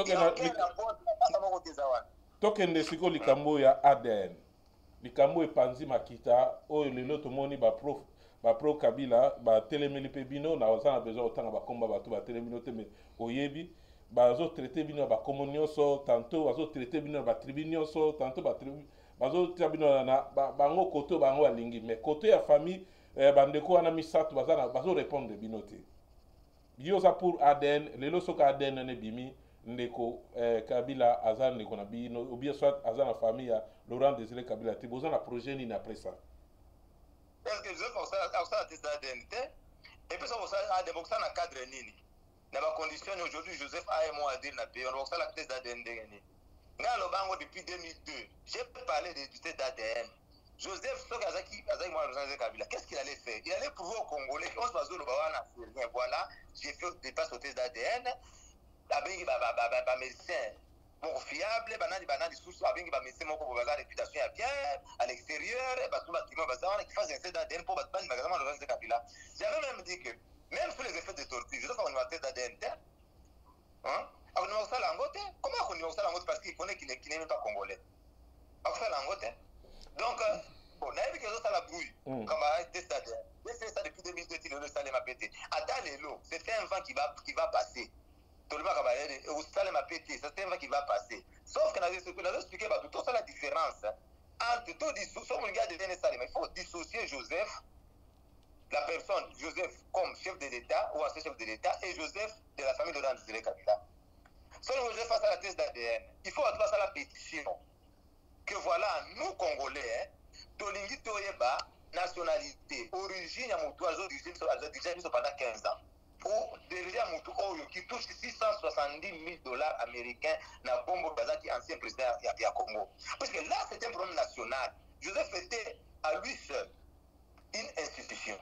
tokende siko likambo ya ADN. Likambo epanzi makita oyo lelo tomoni ba pro Kabila ba telemeli pe bino na ozana besoin otanga ba komba bato ba telemino te mais oyebi bazo traiter bino ba komonioso tantôt bazo traiter bino ba tribunioso tantôt bazo traiter bino na bango koto bango alingi mais côté ya famille bandeko wana misato bazana bazo répondre bino te bioza pour ADN lelo soka ADN ne bimi ndeko Kabila azan ndeko na bino ou bien soit azan la famille ya Laurent Désiré Kabila te bozana projet ni après ça. Est-ce que Joseph a ça test d'ADN et puis ça a des boxeurs dans cadre nini na ba condition aujourd'hui Joseph a un mot à dire na pays on va la test d'ADN ngani ngalo bango depuis 2002 j'ai parlé du test d'ADN Joseph soki azaki moi Laurent Kabila qu'est-ce qu'il allait faire il allait prouver aux Congolais on se base le bawana voilà j'ai fait dépasse au test d'ADN abengi ba médecin bon fiable banani source abengi ba médecin moko baza réputation ya bien à l'extérieur et tout bâtiment bazana qui fasse un test d'ADN pour battre magasin Laurent Kabila. J'avais même dit que même sous les effets de torture je dois faire un test d'ADN hein on va ça langote comment on va ça langote parce qu'il connaît qu'il n'est même pas congolais on va ça langote donc on a vu que ça la brouille comme un test d'ADN c'est ça depuis 2002 il le salé m'a pété attends les lots c'est un vent qui va passer. Tout le monde va au salé m'a pété, c'est un vent qui va passer. Sauf que nous avons expliqué tout ça la différence entre tout dissocier, il faut dissocier Joseph, la personne Joseph comme chef de l'État ou ancien chef de l'État et Joseph de la famille de Laurent Désiré Kabila. Selon Joseph face à la thèse d'ADN, il faut face à la pétition que voilà, nous Congolais, Tolingi Toyeba, nationalité, origine à Moutouazo, déjà pendant 15 ans. Ou déjà Moutouazo qui touche $670,000 américains dans Bombo Gaza qui est ancien président de Congo. Parce que là, c'est un problème national. Joseph était à lui seul une institution.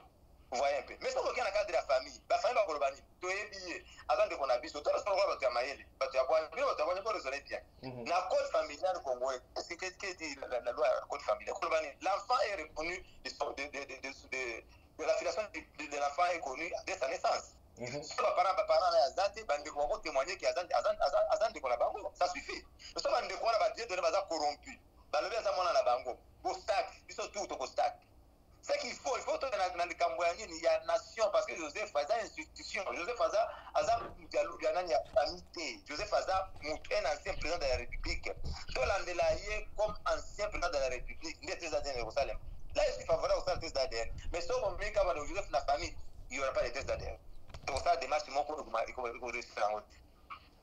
Vous voyez un peu. Mais si on regarde dans le cadre de la famille va Kolobani, tu es billet, avant de qu'on a vu, tu as le Maïel, tu as raisonné bien. La code familiale congolais, c'est ce que dit la loi code familiale. L'enfant est reconnu de la filiation de l'enfant est connue dès sa naissance. Si les parents vont témoigner qu'il y a Azan de Kolabango, ça suffit. Nous sommes en découvert à dire de ne corrompu. Le bien à la bango, au stack, ils sont tous au stack. C'est qu'il faut dans le Cambodge, il y a nation parce que Joseph Faza institution, Joseph Faza, Joseph Faza, un ancien président de la République. Tout l'andelaye comme ancien président de la République, il est ADN Jérusalem. Là, je suis favorable au test d'ADN. Mais si on met comme Joseph la famille, il n'y aura pas de test d'ADN. Donc ça, démarche, c'est mon cours de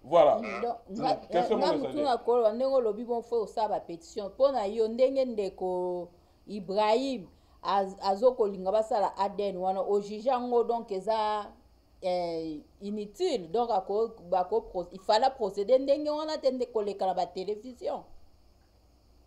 voilà. Tuna ndenge olobi bon fo osala pétition mpona yo ndenge ndeko Ibrahim azokolinga basala ADN wana ojuge yango donc eza inutile donc il fallait procéder ndenge wana te nde koleka na batélévision.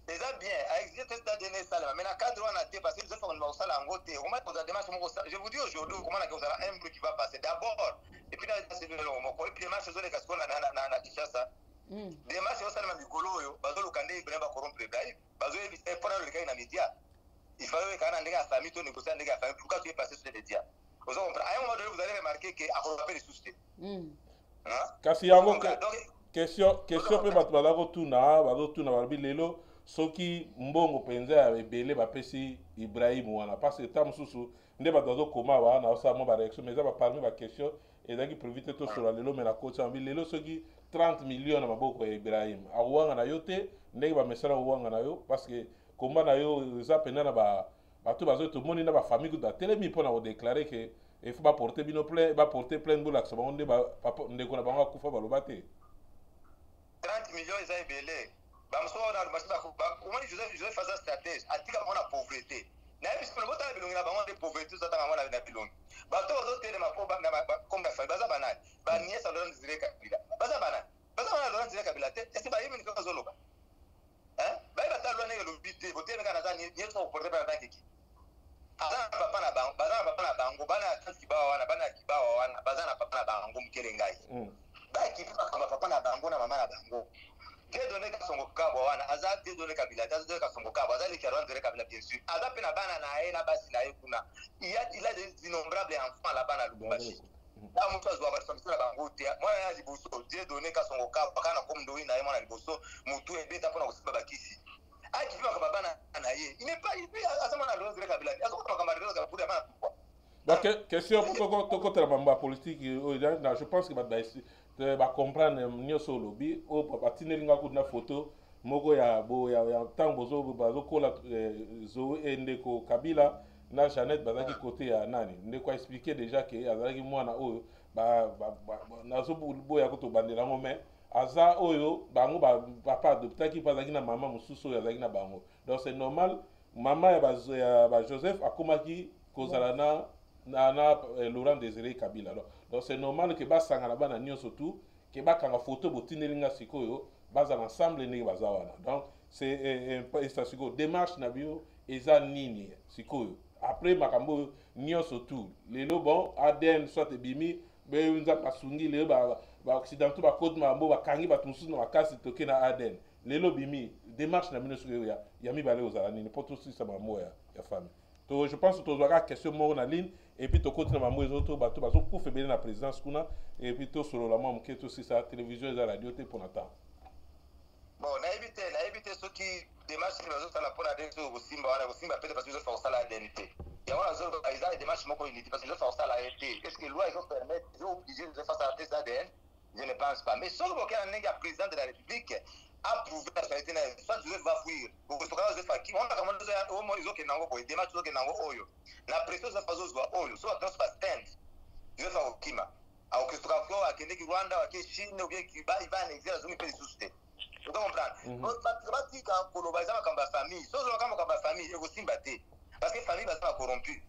Déjà bien, avec ce test d'ADN ça mais na cadre on a parce que je fais on ça en côté on va poser des démarches je vous dis aujourd'hui comment on a un bruit qui va passer d'abord et puis là c'est le moko et puis les marches sur les cascoles na Kinshasa des marches au salama mikolo yo bazo lokande Ibrahim ba corrompre Ibrahim bazo éviter pour le cas na média il fallait que na ndega famille to négocier ndega famille pourquoi tu es passé sur les médias vous comprenez à un moment donné vous allez remarquer que à rappel les soucis kasi yango question pe bato bazako tuna babi lelo soki mbongo penza ya ebele bapesi Ibrahim wana parce que tam susu nde bato bazokoma wana osala mo bareaction mais eza parmi baquestion ezalaki prévu te tosola lelo me na koti yango lelo soki 30 millions na maboko ya Ibrahim akowanga na yo te ndenge bamesala kowanga na yo parce que komba na yo eza pena na bato bazoyi tomoni na bafamille kutu batelemi mpona kodéclare ke il faut baporte bino baporte plainte bolakisa bango nde ndeko na bango akufa baloba te 30 millions eza ebele bamosusu na lubasi omoni joseph aza stratège atika bango na pauvreté nayebi sikoyo botala bilongi na bango nde pauvreté ozatanga bango na bilongi bato bazotelema comme bafami baza banani baniesa Laurent Désiré Kabila baza banani baza bana Laurent Désiré Kabila te esi bayebi ndenge bazoloba bayeba ta lwa ndenge elobi te botelemi kaka naza nyonso koporte mpe na bankeki aza na papa na bango baza na papa na bango bana ya tansi kibawa wana bana ya kibawa wana baza na papa na bango mokele ngai bakipi bakamba papa na bango na mama na bango Dieudonné Kasongo Kabwa wana aza Dieudonné Kabila Dieudonné Kasongo Kabwa aza leki ya Laurent Désiré Kabila bien sûr aza mpe na bana na ye na basi na ye kuna il a des innombrables enfants là-bas na Lubumbashi na moto azwa baresponsibilité na bango te mwana ya liboso Dieudonné Kasongo Kabwa kana komndoyi na ye mwana liboso motu ebeta mpona kosimba bakisi akipi makamba bana na ye il n'est pas aza mwana Laurent Désiré Kabila azokota makamba Laurent Désiré Kabila bana pourquoi donc question tokotela mambo ya politique je pense que bacomprendre nyonso olobi oyo batindelinga kutu na photo moko ya ntango bazokola ndeko Kabila na Jeannette bazalaki kote ya nani ndeko aexplike déjà ke azalaki mwana oyo nazoboya ko tobandela yango mais aza oyo bango papa adoptaki mpo azalaki na mama mosusu oyo azalaki na bango donc c'est normal mama ya Joseph akomaki kozala na Laurent Désiré Kabila donc c'est normal que basangana bana nyonso tout que bakanga photo botindelinga sikoyo baza ensemble ndenge baza wana donc c'est sikoyo démarche na bio eza nini sikoyo après makambo nyonso tout lelo bon ADN soit ebimi benza pasungi lelo ba occidentaux ba code mambo bakangi bato mosusu na makasi toke na ADN lelo bimi démarche na bino sikoyo ya mibale ozala nini po tosisa mambo ya famille to je pense que tozwaka question moko na ligne et puis tokotina mambo ezoto bato bazokufa ebele na présidence kuna et puis tosolola mwa moke tosisa télévision eza radio te mpona temps bon nayebi te soki démarche nini bazosala mpona de so kosimba wana kosimba pete parce que ezofa kosala ADN te yango nazoloba eza démarche moko unité parce que ezofa kosala ye te est ce que loi ezopermettre ezooblige ezofa sala test ADN je ne pense pas mais soki bokena ndenge ya président de la république approuvé la société na soit Joseph va fuir okosoka Joseph aki on kama ndozo ya omo izokenda ngo boye démarche izokenda ngo oyo na pression Joseph azozwa oyo so atnos pas stand Joseph akokima akosoka flo akende ki Rwanda wake Chine ou bien Cuba il va en exil azumi pe susute tu comprends donc batika koloba za makamba famille so zo makamba famille ekosimba te parce que famille baza corrompu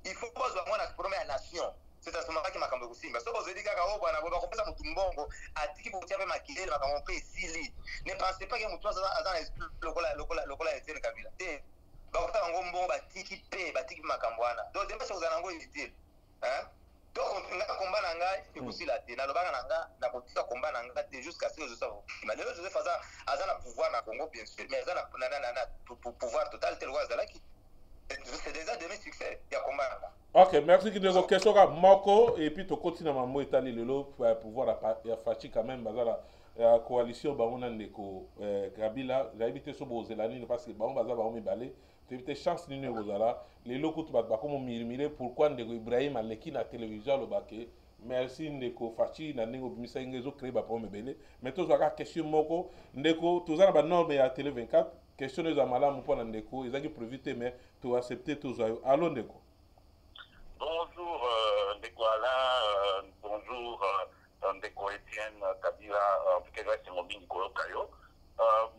il faut pas avoir mwana problème ya nation c'est à ce moment-là que makambo kusimba so bozeli kaka o bwana boba kopesa mutu mbongo atiki botia pe makilele makambo pe sili ne pensez pas que mutu aza na esprit lokola Etienne Kabila te bakota bango mbongo batiki makambo wana donc demba so zanango inutile hein donc nga komba na ngai ekusila te nalobaka na nga na kotika komba na nga te jusqu'à ce que je sois mais le Joseph aza na pouvoir na Congo bien sûr mais aza na pouvoir total tel wazalaki c'est déjà demi succès ya komba na nga. Ok, merci Kidego. Question ka moko et puis to continue na mambo etali lelo pouvoir ya fachi quand même bazala la coalition bango ndeko Kabila zaibite so bozela nini parce que bango baza bango mibale te chance nini bozala lelo kutu ba komo mirimire pourquoi ndeko Ibrahim aleki na télévision lo baké merci ndeko fachi na ndeko bimisa ngezo créer ba problème belé mais to zaka question moko ndeko tozana ba norme ya télé 24 question za malamu pona ndeko ezaki prévu te mais to accepter to zo allo ndeko. Bonjour Ndeko Alain, bonjour Ndeko Etienne Kabila, en tout cas c'est mon bingi Kayo.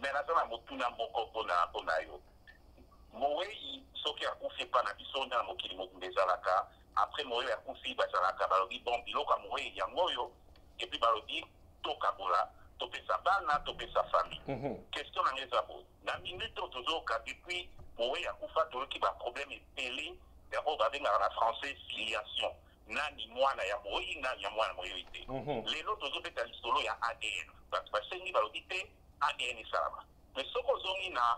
Mais là ça motuna moko pona yo. Mowe soki akufi pa na biso na mokili mokundezalaka après mowe akufi bazalaka balobi bon biloko mowe yango yo et puis balobi tokabola topesa bana topesa famille. Question na ngezabo. Na minute tozoka depuis mowe akufa toloki ba problème epelé on va venir en français filiation nani mwana ya moi nani ya mwana moi ite lelo tozobeta lisolo ya ADN parce que sengi balodite ADN salama mais soko zongi na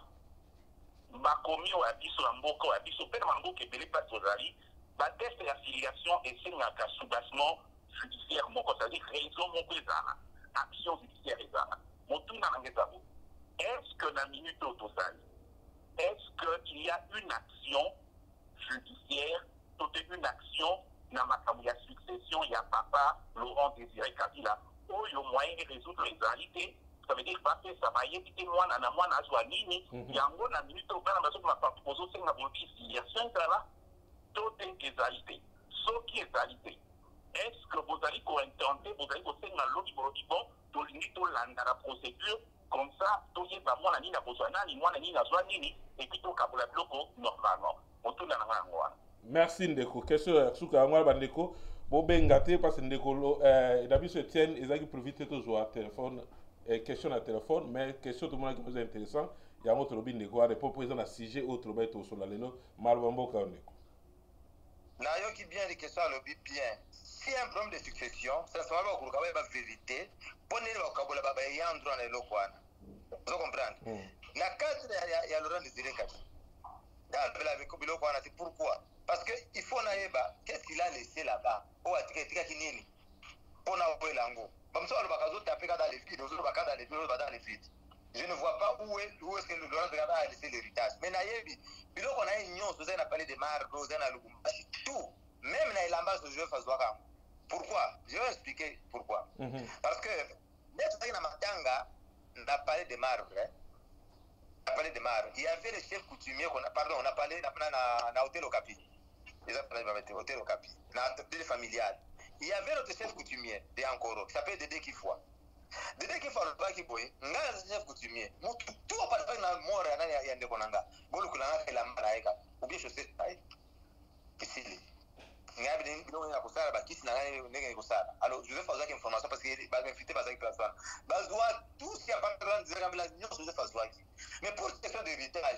bakomi wa biso ya mboka wa biso pe na mboka ebele pas tozali ba test ya filiation esengaka soubassement judiciaire moko c'est-à-dire raison moko ezala action judiciaire ezala motuna na ngezabo est-ce que la minute autosali, est-ce qu'il y a une action judiciaire, toute une action dans ma succession, il y a papa Laurent Désiré Kabila, où il y a moyen de résoudre les réalités. Ça veut dire que ça va éviter moi, na Zouanini, il y a un la minute au bas, ma proposition, c'est la modification, toute une réalité. Ce qui est réalité. Est-ce que vous allez intenter, vous allez faire un lobby bon, tout la procédure, comme ça, tout y est pas moi, la nina Bozana, ni moi, la nina Zouanini, et puis tout le bloc normalement. On tourne dans la main. Merci Ndeko. Question sur Kangwa Bandeko. Bon bengate parce que Ndeko d'habitude se tiennent et ça qui profite toujours à téléphone question à téléphone mais question tout le monde qui est intéressant. Il y a un autre lobby Ndeko à répondre présent à sujet autre lobby tout sur la leno Malbambo Kandeko. Na yo qui bien les questions à lobby bien. S'il y a un problème de succession, ça se va pas pour la vérité. Prenez le vocabulaire baba yandro na lokwana. Vous comprenez? Na cadre il y a Laurent Désiré Kabila. C'est pourquoi? Parce qu'il faut naïba, qu'est-ce qu'il a laissé là-bas? Oh, atika kinini. Pour n'avoir l'ango. Comme ça, le bakazo tapé dans les vides, dans les vides. Je ne vois pas où est-ce que le Laurent Désiré a laissé l'héritage. Mais naïbi, il faut qu'on a une union, vous avez parlé de Marco, vous avez Lubumbashi, tout. Même dans l'ambassade de Joseph Azouaka. Pourquoi? Je vais expliquer pourquoi. Parce que, dès que Matanga, on a parlé de marbre, on a parlé de marbre. Il y avait les chefs coutumiers, on a parlé dans l'hôtel au Capi. Ils ont parlé de l'hôtel au Capi, dans l'hôtel familial. Il y avait notre chef coutumier, de Ankoro, qui s'appelle Dédé Kifwa. Dédé Kifwa, le pas qui boit, on a un chef coutumier. Tout va pas faire dans le mort, il y a un déconanga. Bolo Kulanga, il a un maraïka. Ou bien je sais, ici. Alors, je vais faire une information parce qu'il va m'inviter par cette plateforme. Tout ce qui a pas de mais pour cette question d'héritage,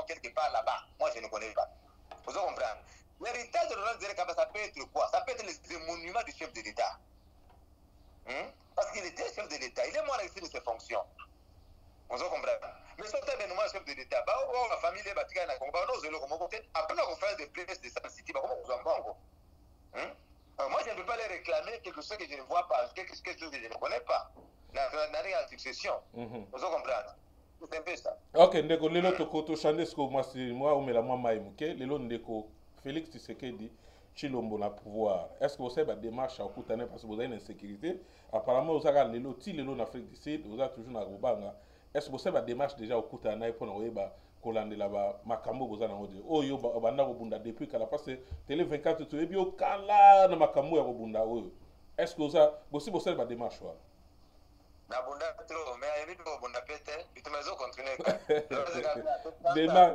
quelque part là-bas, moi je ne connais pas. Vous comprenez? L'héritage de Laurent Désiré Kabila, ça peut être quoi? Ça peut être les monuments du chef de l'État. Parce qu'il était chef de l'État, il est moins resté de ses fonctions. Vous comprenez? Mais si on est le chef de l'État, la famille est bâtie dans le Congo, après la conférence de presse de San City, comment vous en parlez? Moi, je ne peux pas les réclamer quelque chose que je ne vois pas, quelque chose que je ne connais pas. Dans la succession. Vous comprenez? C'est un peu ça. Ok, Ndeko, lelo tokoto chande ce que moi, ou la moi maïmouké, lelo Ndeko, Félix Tshisekedi, Chilombo na pouvoir. Est-ce que vous avez des démarches à Koutané parce que vous avez une insécurité? Apparemment, vous avez lelo, ti lelo en Afrique du Sud, vous avez toujours na Rubanga. Est-ce que vous avez des démarches déjà au Koutané pour nous kolande là-bas, Makambo, vous avez dit, oh yo, banda Robunda depuis qu'à la passe, Télé 24, tu es bien au Kala, na Makambo ya Robunda. Est-ce que vous avez des démarches?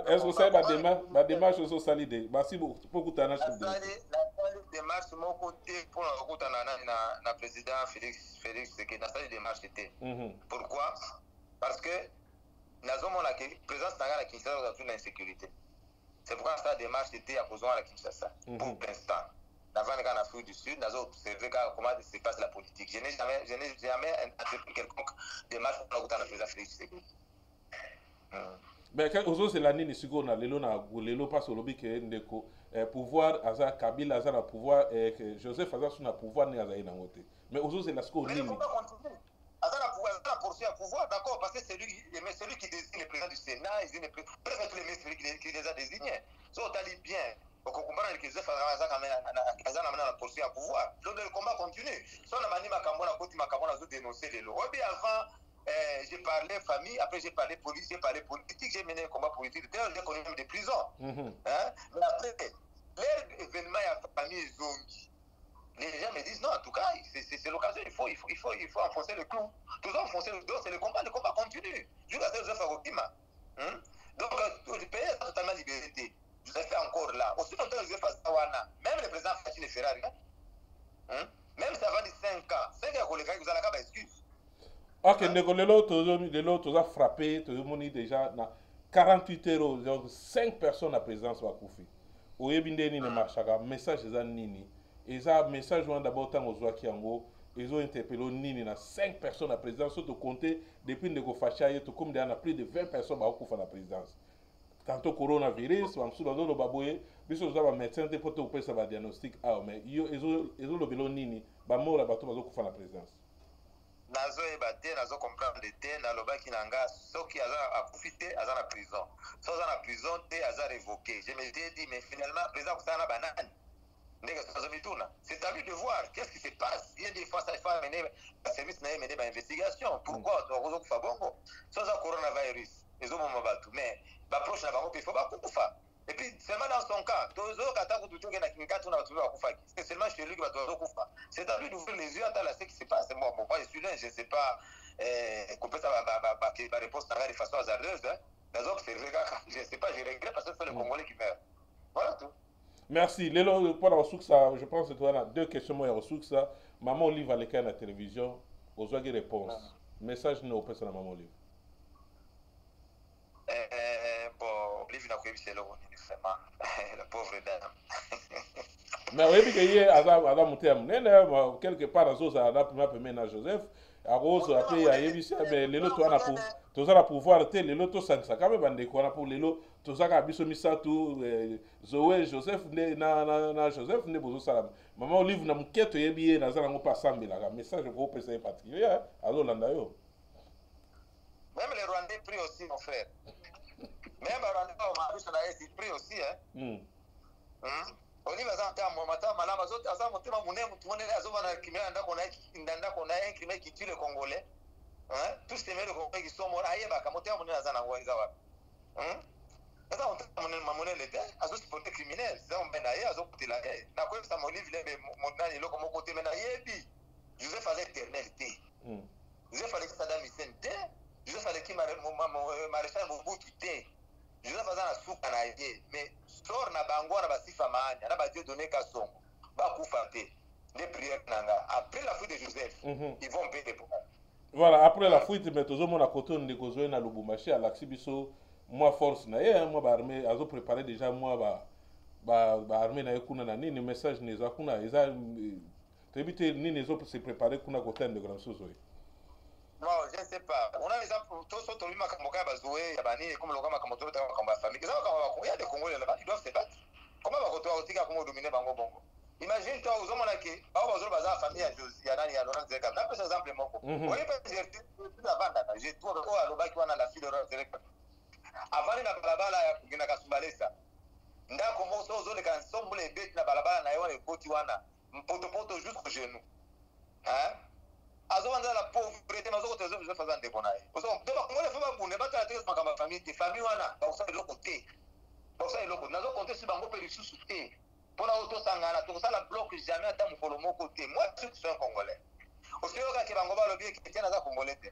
Est-ce que ça va démarche aussi salide? Merci beaucoup pour la démarche mon côté pour le président Félix Tshisekedi na sali démarche était. Pourquoi? Parce que la présence de la Kinshasa a une insécurité. C'est pourquoi ça démarche était à cause de la Kinshasa pour l'instant. Avant de en Afrique du Sud, nous avons observé comment se passe la politique. Je n'ai jamais entrepris quelconque démarche pour le président Félix Tshisekedi. Mais aujourd'hui, c'est l'année de Sigona, l'élo passe au lobby qui est pouvoir, Azar Kabila, Azar a pouvoir, Joseph Azar sur le pouvoir, n'est Azar Inamote. Mais aujourd'hui, c'est la score. Mais il ne faut pas continuer. Azar a pouvoir, Azar a poursuivi un pouvoir, d'accord, parce que c'est lui qui désigne le président du Sénat, presque tous les ministres qui les a désignés. Ça, on t'a dit bien. Donc, on comprend que Joseph Azar a poursuivi un pouvoir. Donc, le combat continue. Si on a manié Makambo, on a dénoncé les lois. Oui, avant. J'ai parlé famille, après j'ai parlé police, j'ai parlé politique, j'ai mené un combat politique. D'ailleurs, j'ai connu même des prisons. Mais après, l'événement à la famille Zongi, les gens me disent non, en tout cas, c'est l'occasion, il faut enfoncer le clou. Tout ça, enfoncer le dos, c'est le combat continue. Jusqu'à ce que Joseph Agokima. Donc, le pays est totalement libéré. Joseph est encore là. Aussi longtemps que Joseph Azawana, même le président Fatih ne fera rien. Même si avant 5 ans, 5 ans, vous allez avoir excuse. Ok, les tu as frappé, tu as déjà 48 euros, donc 5 personnes à présence à Koufi. Au Yébindé, ni ne marche pas, message est nini. Et ça, message d'abord tant aux Ouakiango, ils ont interpellé nini, 5 personnes à présence, surtout compter depuis que Fachaye, tout comme il y a plus de 20 personnes à Koufa à la présidence. Tantôt coronavirus, on a le baboué, puis on a un médecin pour te faire un diagnostic. Ah, mais ils ont le vélo nini, bah mort là-bas, tout à la présidence. nazoyeba te nazokomprendre te nalobaki na nga soki akufi te aza na prison so aza na prison te aza révoqué. Je m'étais dit mais finalement président akosala na banani ndenge azomituna. C'est à lui de voir qu'est-ce qui se passe. Il y a des fois ça il faut amener le service na mener investigation. Pourquoi tokozokufa bongo so aza coronavirus ezomoma bato mais baproche na bango mpe il faut bakufa. Et puis, seulement dans son cas, c'est seulement chez lui qui va c'est à lui d'ouvrir les yeux à ce qui se passe. Moi, je suis là, je ne sais pas couper ça ma réponse de façon hasardeuse. Je ne sais pas, je regrette parce que c'est le Congolais qui meurt. Voilà tout. Merci. Lelo, pour la ça, je pense que tu as deux questions. Moi, ça. Maman Olive à l'écran à la télévision, aux autres réponses. Message non, personne à Maman Olive. Bon, Olive n'a pas eu vraiment la pauvre dame. Mais oui, que hier, Adam Moutem, quelque part, à la Joseph, à Rose, après, il y a Yébissé, mais les lots, tu as pouvoir, les lots, ça quand même, des quoi pour les lots, tu as Abisso Missatou, Zoé, Joseph, na Joseph, ne bozo salam. Maman Olive n'a m'quête, yébié, n'a pas sambi, là, message pour PCA particulier, alors l'andayo. Même les Rwandais prient aussi, mon frère. Même les Rwandais, ils prient aussi, hein. Olive azanta mata malama zote azamute mamune mutumone azobana kimela ndako na incrimer qui tue les Congolais. Hein? Tous ces mecs Congolais qui sont morts ayeba kamote mamune azana ngwa wapi. Hein? Eza on mamune lete azo supporter criminel, ça on benaye azo kutila na kwa ça Olive lebe monani loko moko te mena yebi. Joseph fallait éternalité. Joseph fallait Saddam Hussein te. Joseph fallait qui maréchal Mobutu te. Joseph azana suka na ye mais sort na bango na basifa maanya na ba Dieu donner kasongo ba kufa te les prières nanga après la fuite de Joseph ils vont payer pour voilà après la fuite mais tozo mona koto ndeko zo na Lubumbashi à l'axibiso moi force na ye moi ba armée azo préparer déjà moi ba armée na kuna na nini message neza kuna eza tebite nini zo se préparer kuna kote de grand chose. Non, je ne sais pas. On a des exemples, tous ceux qui ont joué, comme le Gama Kamoto, comme la famille. Il y a des Congolais là-bas, ils doivent se battre. Comment va tu as comment dominer Bango Bongo? Imagine toi, aux hommes là qui, la famille, il y a Laurent Zeka. Là, par exemple, Moko. Vous voyez, j'ai tout avant, j'ai tout à l'Oba qui a la fille de Laurent Zeka. Avant, il y a la balabala, il y a la Soubalesa. Ndako moso zo le kanso les bêtes na balabala na yo les potiwana. Mpoto jusqu'au genou. Hein? Azovanda la pauvreté mazo kote zo faza ndeko naye. Ozo doba ngole fama bune batala te makamba famille te famille wana ba kosa eloko te. Ba kosa eloko nazo compter si bango pe lisusu te. Pona auto sangana to kosa la bloc jamais ata mukolo moko te. Moi je suis un Congolais. Ozo yoka ke bango ba lobi ke tena za Congolais te.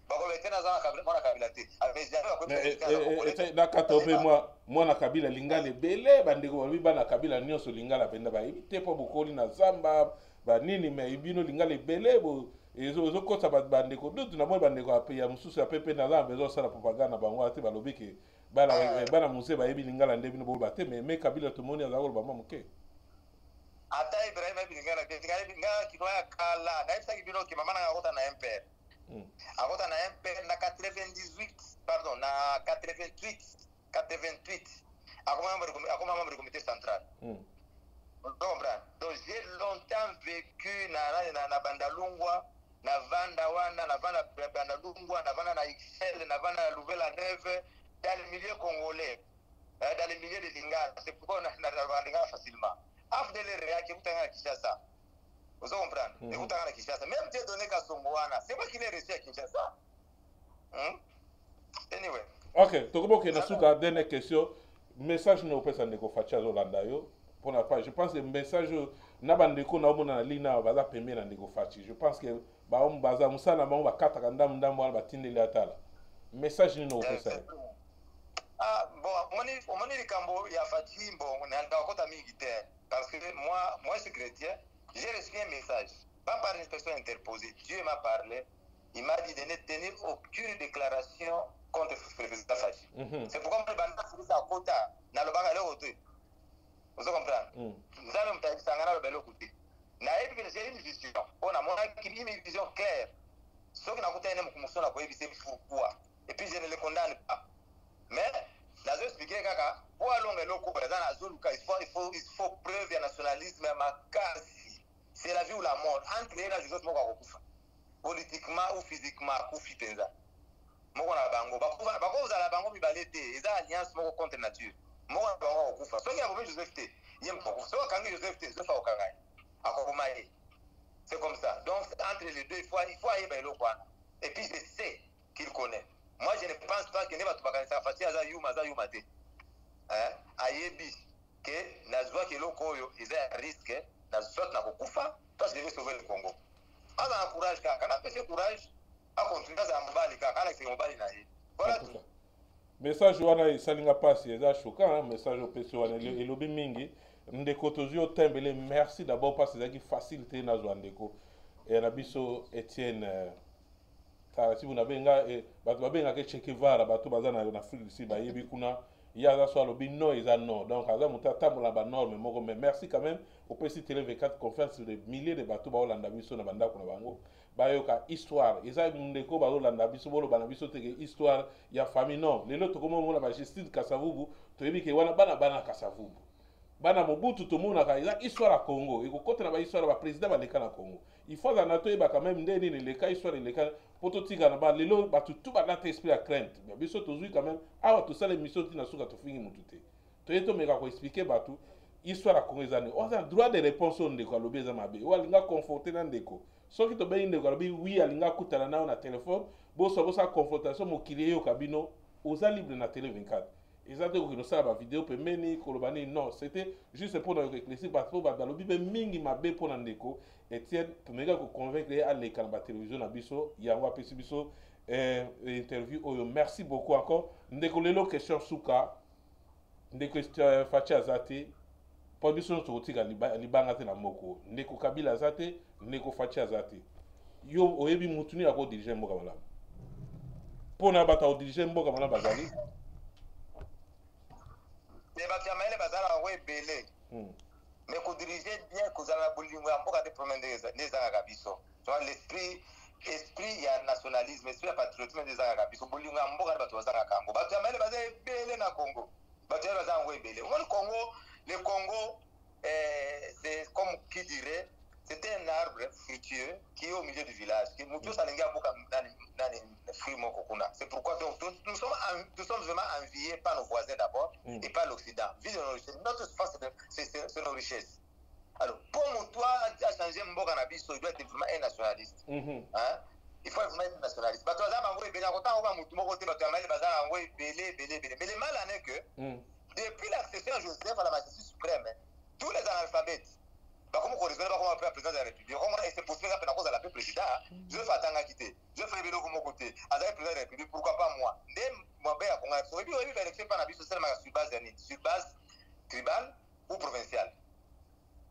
Bango tena za kabila te. Avec jamais na katobe moi na kabila lingala ebele bandeko babi bana kabila nyonso lingala penda ba te po bokoli na zamba ba nini me ibino lingala ebele bo ezo kota bandeko dutu na moi bandeko ape ya mususu apepe na la bezo sala propaganda bango ate balobi ke bana muse ba yebi lingala ndebino bo ba te me kabila to moni azakolo ba mamuke ata Ibrahim lingala kinoya kala na isa kibino ke mama na kota na MPR akota na MPR na 98 pardon na 88 akoma membre du comité central. Donc j'ai longtemps vécu na Bandalungwa, na Vanda Wana, na Vanda Bandalungwa, na Vanda na Ixelles, na Vanda Louvela Neve, dans le milieu congolais, dans le milieu de Lingala. C'est pourquoi on a Lingala facilement. After les réactions, vous avez Kinshasa. Vous comprenez? Vous avez Kinshasa. Même Dieu donné Kasongoana, c'est moi qui l'ai reçu à Kinshasa. Anyway. Ok, Tokobo Kenasuka, dernière question. Message no pesa ndeko facha Zolanda yo. Pour la page, je pense que le message nabandeko na omona na lina baza pembe na ndeko fachi. Je pense que ba on baza musala ba on ba kata kanda ndambo ba tindele atala. Message no pesa. Ah bon, moni likambo ya fachi bon na ndakota mingi te parce que moi je suis chrétien, j'ai reçu un message pas par une personne interposée. Dieu m'a parlé, il m'a dit de ne tenir aucune déclaration contre le président Fachi. C'est pourquoi moi je suis à Kota na lobanga le côté. Vous comprenez? Nous allons me sangana le côté. Na j'ai une vision. On a mon une vision claire. Ce qui n'a pas été une na ko ebise pourquoi. Et puis je ne le condamne pas. Mais la je expliquer kaka pour alonga loko dans la zuluka il faut preuve de nationalisme makasi. C'est la vie ou la mort. Entre les là je veux pas kufa. politiquement ou physiquement akufi penza moko na bango bakozala bango mibale te eza alliance moko contre nature moko na bango akokufa soki abomi Joseph te ye mokokufa soki akangi Joseph te Joseph akokanga ye akokoma ye c'est comme ça donc entre les deux il faut ayeba eloko wana et puis je sais qu'il connaît moi je ne pense pas que ne bato bakanisaka fasi aza yuma te ayebi ke nazwaki eloko oyo eza ya risque na soit na kokufa parce que je vais sauver le Congo azala courage kaka napesi courage akontinue azala mobali kaka alakisaka mobali na ye voilà tout message wana esalinga mpasi eza choquant message opesi wana elobi mingi ndeko tozwi otembele merci d'abord mpasi ezalaki facile te nazwa ndeko na biso Etienne si bunabenga bato babengaka Che Guevara bato baza na Afrique du Sud bayebi kuna ye aza so alobi non eza non donc aza moto atambola banorme moko mais merci quand même opesi Télé 24 confiance sur des milliers de bato baolanda biso na bandako na bango bayoka histoire eza ndeko bazolanda biso boloba na biso teke histoire ya famille non lelo tokomona ba Justine Kasavubu toyebi ke wana bana Kasavubu bana Mobutu tomonaka eza histoire ya Congo ekokotela ba histoire ba président baleka na Congo il faut na toyeba quand même ndeni leka histoire leka poto tika na ba lelo batu tout ba date esprit ya crainte mais biso tozui quand même awa to sala émission tina suka to fingi mutu te toyeto meka ko expliquer batu histoire ya Congo ezane on a droit de réponse on ndeko alobi eza mabe o alinga conforter na ndeko soki to be ndeko alobi oui alinga kutana na téléphone bosa confrontation mokili yo kabino oza libre na Télé 24 exactement que nous savons la vidéo pemeni kolobani non c'était juste pour nous éclaircir parce que balobi be mingi mabe pour ndeko Etienne tumeka ko convaincre à l'écran ba télévision na biso yango apesi biso interview oyo merci beaucoup encore ndeko lelo question suka ndeko Fachi azate pour biso to tika libanga te na moko ndeko Kabila azate ndeko Fachi azate yo oyebi mutuni ya ko diriger mboka malamu pona bata o diriger mboka malamu bazali les bato ya mayele bazala yango ebele mais kodirige bien kozala na bolingo ya mboka te problème nde ezalaka biso l'esprit ya nationalisme esprit ya patriotisme nde ezalaka biso bolingo ya mboka nde bato bazalaka yango bato ya mayele baza ebele na Congo bato ya baza yango ebele omoni le Congo c'est comme qui dirait c'était un arbre fructueux qui est au milieu du village qui mutu salingi aboka nani fruit moko kuna c'est pourquoi donc nous sommes vraiment enviés par nos voisins d'abord et par l'Occident vu nos richesses notre force c'est nos richesses alors pour toi à changer mboka na biso il doit être vraiment un nationaliste hein il faut vraiment être nationaliste bato baza bango ebele akotanga ba mutu moko te bato ya mayele baza yango ebele mais le mal en est que depuis l'accession à Joseph à la majesté suprême tous les analphabètes comme on connaît pas comment appeler président de la République comment est-ce possible à cause de la président je fais attendre à quitter je fais vélo comme côté à la président de la République pourquoi pas moi même moi ben à Congo so et puis l'élection pas na biso seulement sur base tribale ou provinciale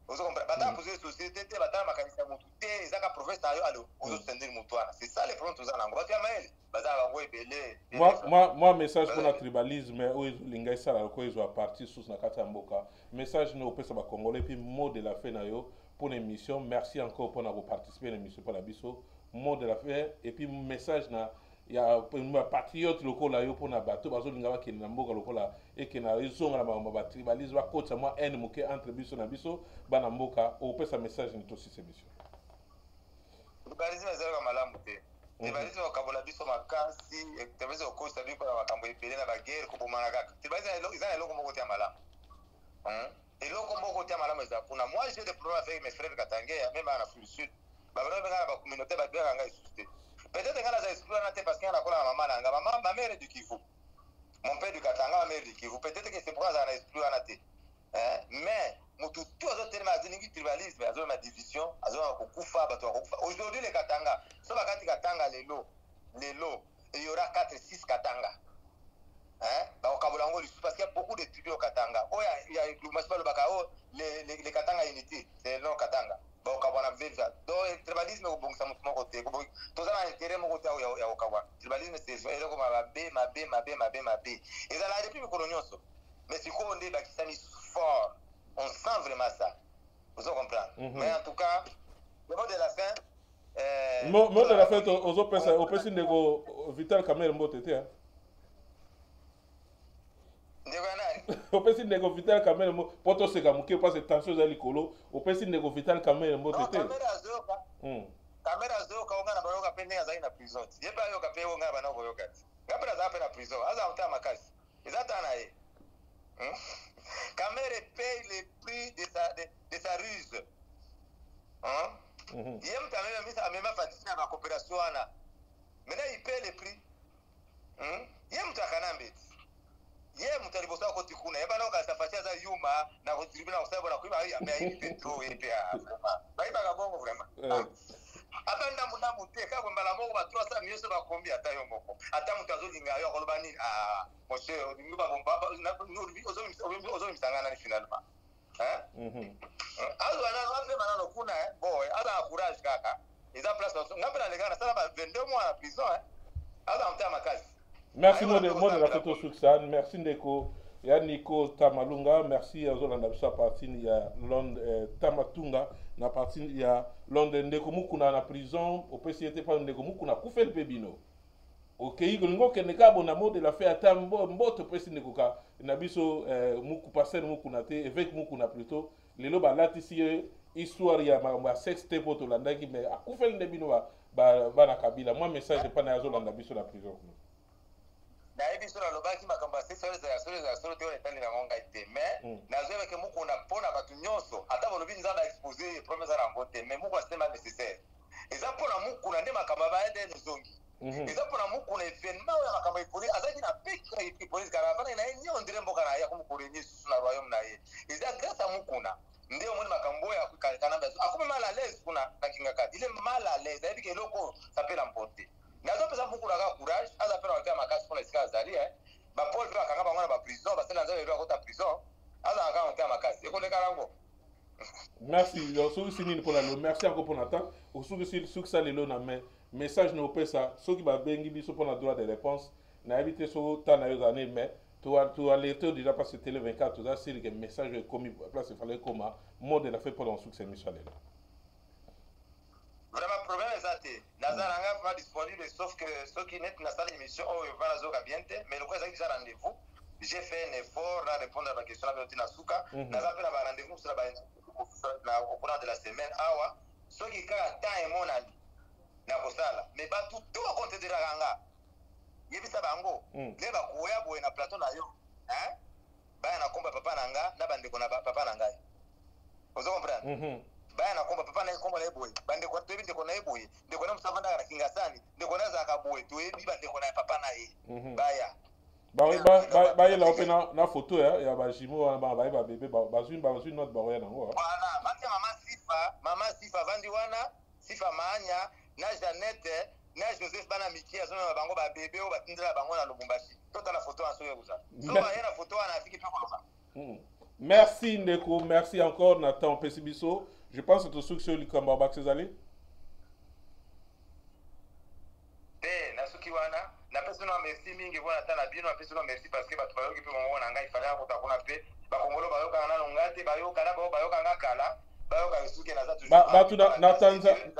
vous comprenez bata poser société te bata makanisa mutu te ezaka province na yo allo ozo sender mutwana c'est ça les problèmes tous en ngwa mael bazala ngwe belé moi message pour la tribalisme ou linga isala ko ezo parti sous na kata mboka message no pesa ba congolais puis mot de la fin na yo pour l'émission merci encore pour avoir participé à l'émission pour la biso mot de la fin et puis message na ya patriote lokola yo pour na bato bazo linga ba kena mboka lokola et que na izonga na ba tribalisme ba kota moi en moke entre biso na biso bana mboka o pesa message ni to si émission tribalisme ezalaka malamu te tribalisme okabola biso makasi tribalisme okosa biso na makambo ebele na baguerre kobomana kaka tribalisme eza na eloko moko te ya malamu eloko moko te ya malamu eza kuna moi j'ai des problèmes avec mes frères katangais même en Afrique du Sud babana benga na bakommunauté babengaka ngai susté peut-être nga naza exclure na te parce que nga nakola na mama nanga ma mère du Kivu mon père du Katanga ma mère du Kivu peut-être que c'est pourquoi naza na exclure na te mais mutu tout azotelema azolingi tribalisme azona division azona kokufa bato bakokufa aujourd'hui les Katanga so bakati Katanga lelo il y aura 4-6 Katanga bakokabola lisusu parce qu'il y a beaucoup de tribus au Katanga oh il y a le baka oh les Katanga unité c'est non Katanga bakokabwana vivre donc tribalisme kobongisa mutu moko te toza na intérêt moko te ya kokabwana tribalisme c'est eloko mabe ezala depuis mikolo nyonso mais sikoyo nde bakisami fort on sent vraiment ça vous comprenez mais en tout cas le mot de la fin mot de la fin opesi ndeko Vital Kamerhe mbote te opesi ndeko Vital Kamerhe mbo potoseka moke parce que tension eza likolo opesi ndeko Vital Kamerhe mbote te kamera zo kaonga na bayoka pende za ina prison yeba yo kapeo nga bana koyoka ngapela za pena prison aza mta makasi ezata na ye kamera paye le prix de sa ruse hein yem tameme misa amema fatisina ba coopération ana maintenant il paye le prix yem takanambe ye mutalibosa ko tikuna yeba no kasafachia za yuma na ko tribunal ko sabo na kuiba ya mai petro yepe vraiment baiba ga bongo vraiment atanda muna mute ka kwamba la mongo ba 300 millions ba kombi ata yo moko ata mutazo linga yo koloba ni monsieur ndimba bomba na nuri ozo misangana ni finalement azo ana wafe manano kuna boy ada courage kaka eza place ngapela legana sala ba 22 mois na prison aza mta makazi. Merci mon de la photo Suxan, merci Ndeko, ya Nico Tamalunga, merci Azolanda Bisa parti ya Londres Tamatunga na parti ya Londres Ndeko mukuna na prison au PCT pa Ndeko mukuna kufel pebino. OK, ngo keneka bona mode la fait ata mboto pesi Ndeko ka na biso muku passer mukuna te évêque mukuna plutôt lelo ba latisi histoire ya ma sexte poto landaki mais akufel ndebino ba na kabila moi message pa na Azolanda Biso la prison. Na hivi sura lobaki makamba sisi za sura teo etali na ngonga ite mais na zoe ke muko na pona batu nyonso ata bolobi nzaba exposer promesse za ngote mais muko asema nécessaire eza pona muko na ndema kamba baende nzongi eza pona muko na événement ya makamba ipoli azaki na pika ipoli caravane na nyo ndire mboka na ya kumukuri ni suna royaume na ye eza grâce à mukuna ndio mwana makambo ya kukana bazo akome mal à l'aise kuna kakinga kati ile mal à l'aise ebi ke loko s'appelle emporter nazo pesa beaucoup la courage aza pena wakati makasi pour les cas zali ba Paul va kanga bangana ba prison ba sena nzaba ba kota prison aza kanga wakati makasi eko le karango. Merci so sini pour la merci encore pour Nathan au sous ça lelo na mais message no pesa so ki ba bengi biso pour na droit de réponse na éviter so ta na yo année mais tu alerter déjà parce que télé 24 tout ça c'est le message commis place il fallait comment mode la fait pendant succès Michel là. Vraiment problème exacté. Nazara nga pas disponible sauf que ceux qui net na salle émission oh va zoka biente mais le quoi ça déjà rendez-vous. J'ai fait un effort à répondre à la question avec Tinasuka. Nazara pena ba rendez-vous sur la au cours de la semaine awa ceux qui ka temps et mon ami na kosala mais ba tout compte de ranga. Yebisa bango le ba koya boye na plateau na yo ba na komba papa nanga na bande ko na papa nanga. Vous comprenez? Baya na komba papa na komba na boy bande ko tebi ndeko na boy ndeko na musavanda na kingasani ndeko na zaka boy to ebi bande ko na papa na ye baya ba la opena na photo ya ba jimo ba bébé ba zui note ba ya na ngo voilà mate mama sifa vandi wana sifa maanya na Janette na Joseph bana miki azona bango ba bébé o batindela bango na Lubumbashi tota la photo aso yebuza so ba yana photo ana afiki pe koloka. Merci Ndeko, merci encore Nathan Pesibiso. Je pense que tout ce que tu as fait, c'est allé. Nasuki wana na pesa na merci mingi bona tana bino pesa na merci parce que batu bayoki pe mongo na ngai fanya ko takuna pe ba kongolo bayoka na longate bayoka na bayoka ngakala bayoka isuke na za toujours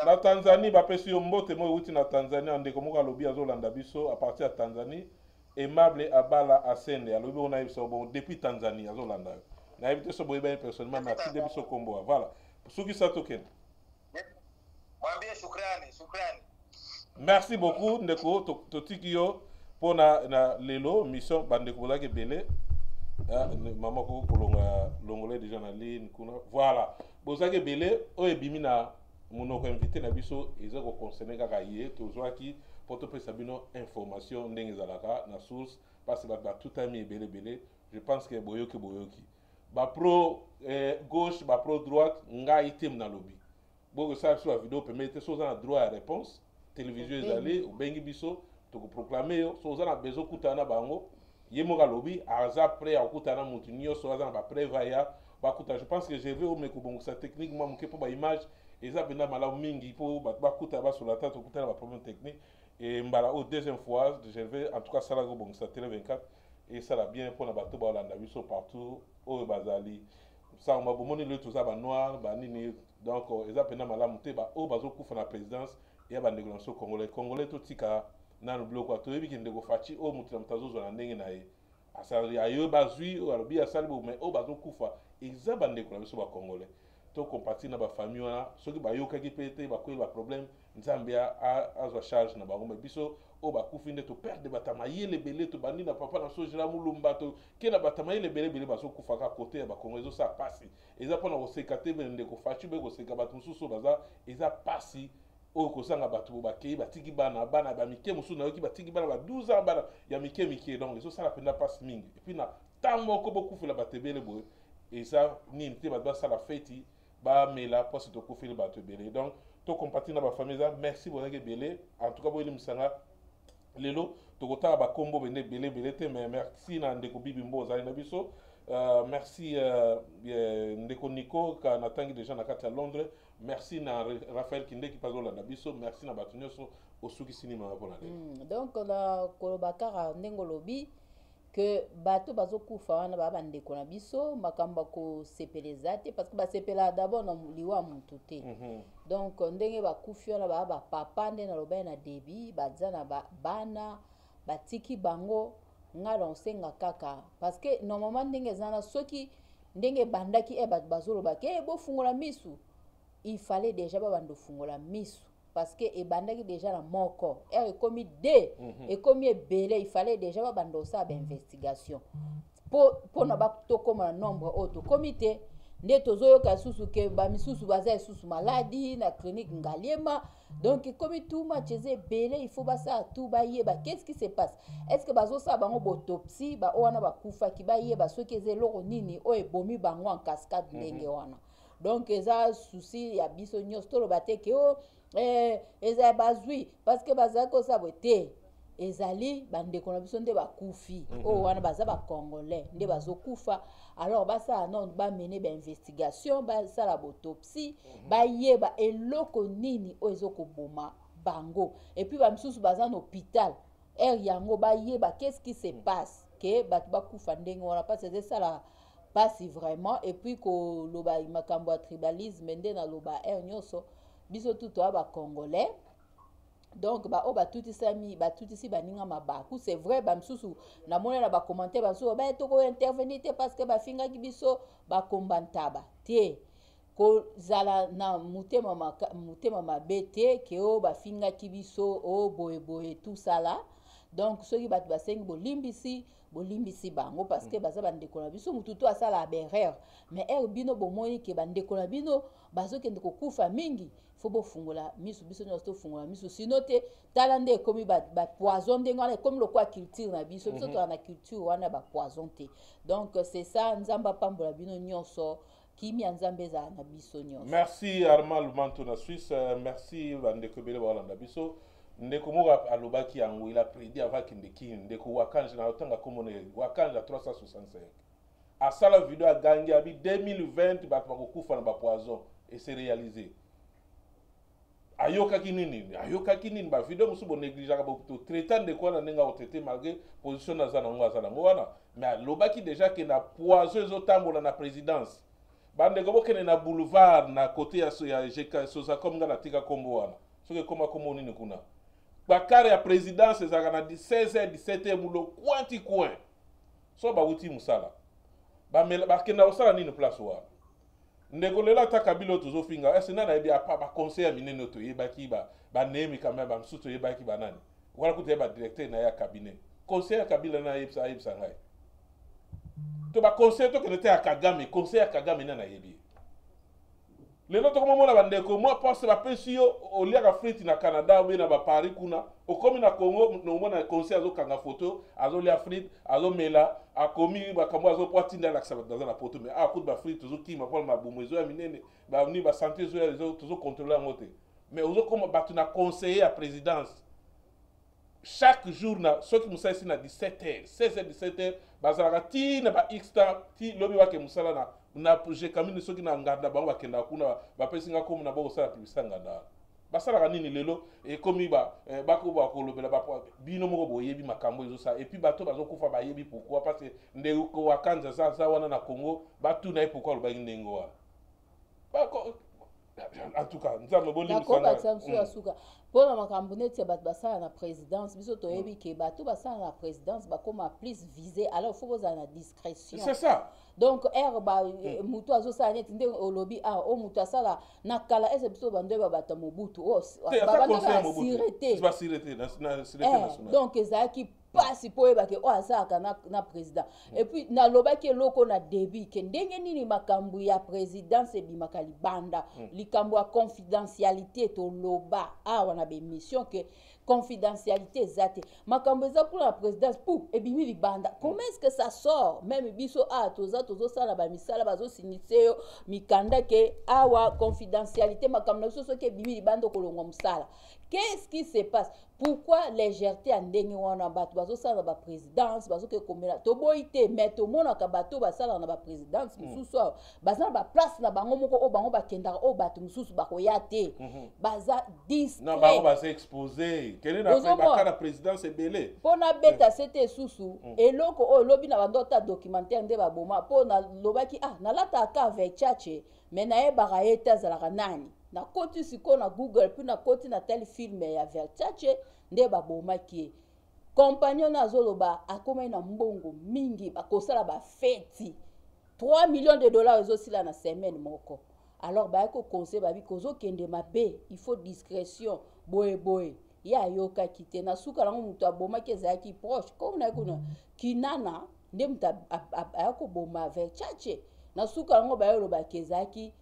na Tanzanie ba pesi yo mbote mo uti na Tanzanie Ndeko moka lobi azolanda biso à partir de Tanzanie aimable abala asende alobi on a eu bon depuis Tanzanie azolanda na évité so boyeba personnellement merci depuis so combo voilà Suki Satoken. Mwambie shukrani. Merci beaucoup Ndeko Totikio pour na lelo mission bandeko bolaki belé. Maman ko kolonga longolais déjà na ligne kuna. Voilà. Bozaki belé o ebimi na monoko invité na biso ezako concerner kaka yé tozwaki pour te pesa bino information ndenge zalaka na source parce que ba tout ami belé je pense que boyoki ba pro gauche ba pro droite nga item na lobby bo ça sur la vidéo permettre so za na droit à réponse télévision ezali ou bengi biso to ko proclamer yo so za na bezo kutana bango yemo ka lobby aza prêt à kutana mutu nyoso za na ba prévaya ba kuta je pense que je vais au meko bongo sa techniquement mon pour ba image eza benda mala mingi pour ba kuta ba sur la tête kutana ba problème technique et mbala au deuxième fois je vais en tout cas ça la go bongo sa télé 24 et ça va bien pour na bato ba landa biso partout au bazali ça on va bomoni le tout ça ba noir ba nini donc eza pena malamu te ba o bazo kufa na présidence ya ba ndeko congolais to tika na no bloc to yebi kinde go fachi o mutu na mtazo zo na ndenge na ye asali ayo bazui o alobi asali bo mais o bazo kufa eza ba ndeko na biso ba congolais to compati na ba famille wana soki ba yokaki pete ba ko ba problème nzambe azwa charge na bango mais biso o ba kufi nde to perdre batama yele belé to bandi na papa na sojira mulumba to ke na batama yele belé baso kufa ka côté ya ba Congo ezo sa pasi eza pona ko sekate bende ko fachu be ko seka batu mususu baza eza pasi o ko sanga batu ba kei batiki bana ba mike musu na yoki batiki bana ba 12 ans bana ya mike donc ezo sala penda pasi mingi et puis na tango ko bokufi la batebele boy et ça ni nte ba ça la fête ba mela poste to kufi la batebele donc to compati na ba famille za merci bonake belé en tout cas boyeli musanga lelo tokotala ba kombo bende belé te mais merci na ndeko bibi mboza na biso merci ndeko Nico ka natangi déjà na kati ya Londres merci na Raphaël Kinde qui pazola na biso merci na bato nyonso osuki sinima pona donc na kolobakara ndengo lobi que bato bazokufa wana ba bandeko na biso makamba ko sepeleza te parce que ba sepela d'abord na liwa mutu te donc ndenge bakufi wana ba papa nde na loba na debi baza na bana batiki bango ngala onsenga kaka parce que normalement ndenge zana soki ndenge bandaki bato bazoloba ke bo fungola misu il fallait déjà ba bando fungola misu parce que ebandaki déjà na moko ekomi D ekomi ebele il fallait déjà ba bando sa ba investigation po na ba to koma nombre auto comité nde tozoyoka susu ke ba misusu baza susu maladie na clinique ngaliema donc ekomi tout match ebele il faut ba ça tout ba yeba qu'est-ce qui se passe est-ce que bazo sa bango autopsie ba wana ba kufa ki ba yeba soki ezelo nini o ebomi bango en cascade ndenge wana donc eza souci ya biso nyos to lobate ke o eza bazwi parce que baza ko sa bote ezali bandeko na biso nde bakufi o wana baza ba congolais nde bazokufa alors basa non ba mener ba investigation ba sala autopsie ba yeba eloko nini o ezoko boma bango et puis ba misusu baza na hôpital yango ba yeba qu'est-ce qui se passe que batu bakufa ndenge wana parce que c'est ça la passe vraiment et puis ko loba makambo ya tribalisme nde na loba nyonso biso tuto ba congolais donc ba o batutisi baninga mabaku c'est vrai ba msusu na mona na ba commentaire ba so ba to ko intervenir te parce que ba finga ki biso ba kombantaba te ko zala na mutema mabete ke o ba finga ki biso o boye tout ça là donc soki bat basengi bolimbisi bango parce que baza bandeko na biso mutu to asala berreur mais bino bomoni ke bandeko na bino bazokende kokufa mingi faut bofungola misu biso nyonso tofungola misu sino te tala nde ekomi ba poison ndenge wana ekomi lokwa culture na biso biso to na culture wana ba poison te donc c'est ça nzamba pambola bino nyonso kimia nzambe eza na biso nyonso. Merci Armand Manto na Suisse merci bandeko bele ba Holanda biso ndeko moko alobaki yango il a prédit avant kindeki ndeko wakanja na otanga komone wakanja 365 asala video agangi abi 2020 bato bakokufa na ba poison et c'est réalisé ayokaki nini ba video musu bo négligeaka ba to traitant de quoi na nenga otete malgré position na zana ngo wana mais lobaki déjà que na poison ezotambola na présidence bandeko bokene na boulevard na côté ya JK soza comme ngana tika kombo wana soki koma komo nini kuna bakare ya présidence ezaka na 16h 17h mulo kwanti coin so ba wuti musala ba kenda osala nini place wana ndeko lela ta kabilo tozofinga ese nana ebi apa ba conseiller minene to yebaki ba nemi quand même ba msuto yebaki banani wala kuté ba directeur na ya cabinet conseiller kabila na yebsa ngai to ba conseiller to kenete ya Kagame conseiller Kagame na yebi lelo to komona bandeko moi pense ba pesio oliaka friti na Canada ou na ba Paris kuna okomi na Congo no mona conseiller azo kanga photo azo lia frite azo mela akomi ba kamwa azo potinda la ksaba dans la photo mais a coup ba frite tozo kima pour ma boumwezo ya minene ba ni ba santé zo ya tozo contrôler ngote mais ozo comme batu na conseiller à présidence chaque jour na soki musa ici na 17h 16h 17h bazalaka ti na ba extra ti lobi wake musala na projet kamine soki na nganda bango bakenda kuna bapesinga komu na boko sala pibisa nganda basala nini lelo e komi bako bakolobela bino moko boyebi makambo ezo sa et puis bato bazokufa bayebi pourquoi parce que ndeko wakanza za wana na Congo batu na pourquoi lobaki ndengo wana bako en tout cas nzambe boli musanga suka Pour la macambonette, c'est la présidence. Biso toyebi ke bato basala la présidence ba comme plus visé. Alors il faut vous la discrétion. C'est ça. Donc ba mutu azo sala net ndé olobi o mutu asala na kala ese biso bande ba bata mobutu o ba bande ba sirete. C'est pas sirete national. Donc ezaki pasi po yeba ke o asaka na président. Et puis na lobaki loko na débit ke ndenge nini makambu ya présidence ebimaka libanda likambo ya confidentialité to loba wana be mission que confidentialité zate makambo za pour la présidence pour ebimi libanda. Comment est-ce que ça sort même biso tozo sala ba misala bazo sinitseyo mikanda ke awa confidentialité makambo so ke ebimi libanda kolongwa musala. Qu'est-ce qui se passe? Pourquoi légèreté en ndenge wana bato bazo sala ba présidence bazo ke komela to boité mais to mona ka bato ba sala na ba présidence mususu baza ba place na bango moko o bango ba kendaka o bato mususu ba koyate baza discret na bango ba s'exposer kele na ba kana présidence ebele pona beta c'était susu eloko o lobi na bandota documentaire nde ba boma pona lobaki na lata ka avec chache mais na e ba yeta zala nani na koti siko na Google puis na koti na tel film ya Versace nde babomaki compagnon na zoloba akoma na mbongo mingi bakosala ba feti 3 millions de dollars ezosila na semaine moko. Alors ba ko conseil ba bi kozo kende mabe il faut discrétion boye ya yoka kite na suka lango mutu abomaki ezaki proche comme na kuna kinana nde mutu ayako boma Versace na suka lango ba yolo ba kezaki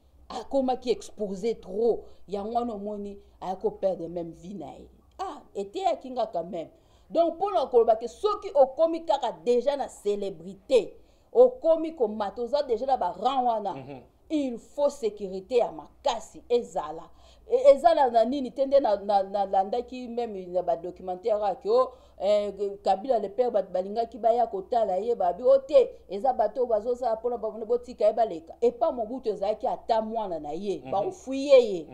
comment qui exposé trop yangwano moni ayako perdre même vie na était à kinga quand même. Donc pour la koloba que ceux qui au komi kaka déjà na célébrité au komi ko matoza déjà na ba rangwana il faut sécurité à makasi ezala na nini tende na landaki même na ba documentaire ko Kabila le père balinga ki baya kotala ye babi ote eza bato bazo sa pona ba botika e baleka et pas Mobutu ezaki ata mwana na ye ba fuye ye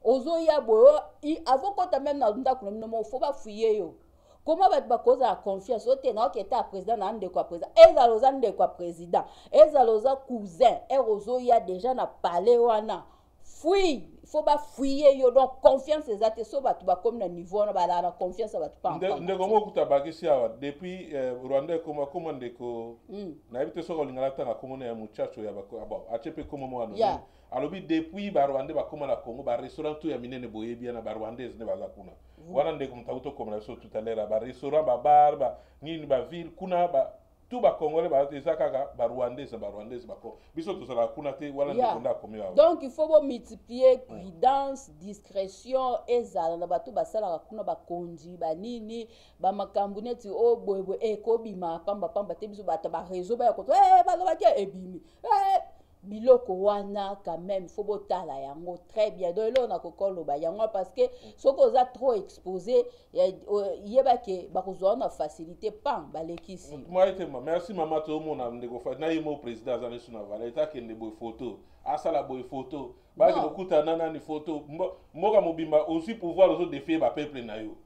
ozo ya boyo avokota même na ndako no mo fo ba fuye yo comment ba koza la confiance ote na oketa président na ndeko kwa président ezaloza ndeko kwa président ezaloza cousin erozo ya déjà na palais wana fui faut pas fouiller yo donc confiance ezate so batu ba comme na niveau na ba la confiance batu pas ndeko mo kutabakisi awa depuis Rwanda comment ndeko na ebite so ko lingala tanga komona ya muchacho ya bako abo achepe komo mo ano alobi depuis ba Rwanda ba koma na Congo ba restaurant tout ya minene boyebi na ba Rwandais ne baza kuna wana ndeko mtabuto komona so tout à l'heure ba restaurant ba bar ba nini ba ville kuna ba tout ba Congolais ba ezaka ba Rwandais ba ko biso to sala kuna te wala ndonda komia. Donc il faut multiplier prudence, discrétion ezala na bato basala kuna ba konji ba nini ba makambu neti o boyebo ko bima pamba te biso bata ba réseau ba ko ba ba ke ebimi biloko wana quand même faut botala yango très bien donc là on a kokolo ba yango parce que soko za trop exposé yeba ke ba kozwa na facilité pam balekisi moi merci maman to mona ndeko fa na yimo président za nesu na vala eta kende boy photo asala boy photo ba ke lokuta nana ni photo moka mobimba aussi pouvoir aux autres défier ba peuple na yo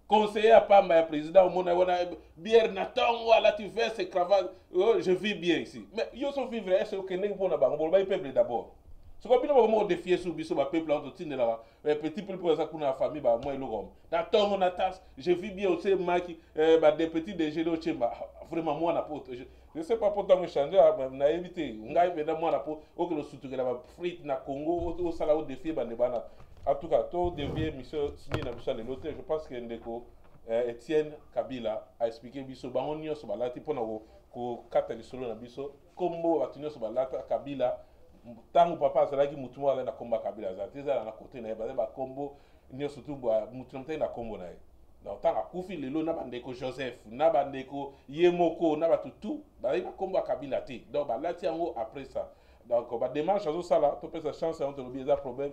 conseiller à Pamba ya président au monde wana bière na tongo là tu fais ces cravates je vis bien ici mais yo so vivre est-ce que n'est pas na bango ba peuple d'abord ce qu'on peut pas défier sur biso ba peuple en totine là petit peu pour ça kuna famille ba moi lorom na tongo na tasse je vis bien aussi maki ba des petits déjeuner au chemba vraiment moi na pote je sais pas pourtant me changer na éviter ngai benda moi na po o que le soutenir ba frites na Congo au sala au défier ba ne bana. En tout cas, tout devient monsieur signé na biso le lote. Je pense que ndeko Etienne Kabila a expliqué biso bango nyonso balati pona ko kata lisolo na biso kombo batunyo so balata Kabila tangu papa azalaki mutu mo ala na komba Kabila azatiza na côté na ba kombo nyonso tu ba mutu mte na kombo na ye. Donc tanga kufi lelo na bandeko Joseph na bandeko Yemoko na batutu ba na kombo Kabila te. Donc balati yango après ça. Donc ba démarche azo sala to pesa chance on te lobi za problème.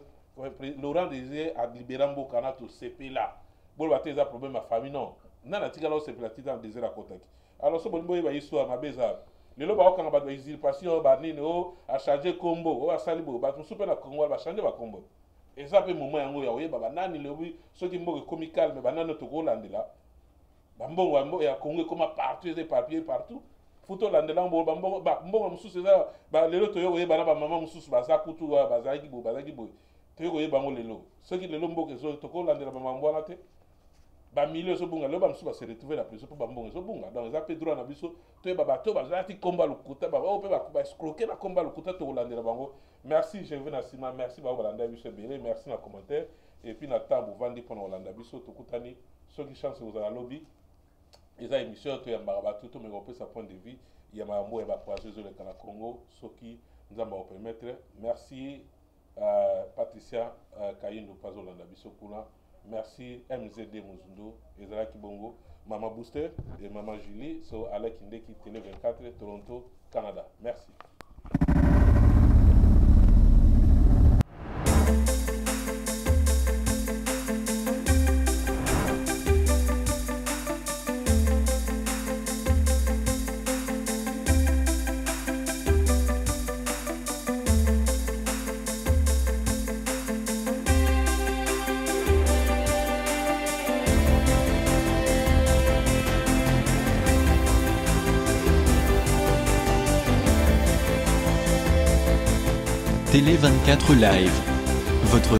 Laurent Désiré a libéré Mbokana tout CP là. Bon, bah, t'es un problème à famille, non. Nana tika là, c'est petit dans Désiré à Kotaki. Alors, ce bon boy va histoire, ma beza. Le loba quand on va usurpation, bah, nino, a changé combo, a salibo, bah, tout super na Congo, va changer ma combo. Et ça, peut moment yango ya oye, bah, nani le oui, ceux qui m'ont comical, mais bah, nano to Hollande là. Bah, mbongo, ya Congo, comme partout, des papiers partout. Photo landela mbongo mususu ça, bah, le loto yo oye, bah, maman mususu, bah, ça kutu, bah, zagi bo. toyokoye bango lelo soki lelo mboka tokolandela bamambo wana te bamilio ezobunga lelo bamosusu base retrouve na prison mpo bambongo ezobunga donc eza mpe droit na biso toyeba bato bazalaki komba lokuta oyo mpe baescroke na komba lokuta tokolandela bango. Merci, je vais na nsima, merci bao balanda biso ebele, merci na commentaire et puis na temps bovandi mpona kolanda biso tokutani soki chance kozala lobi eza émission toyambaka bato tomeka kopesa point de vue ya makambo ya baprojet ezoleka na Congo soki nzambe akopermettre. Merci Patricia Kayindo pazolanda biso kuna. Merci MZD Muzundu ezalaki bongo Mama Booster et Mama Julie so Alec Ndeki Télé 24 Toronto Canada. Merci. Télé 24 Live. Votre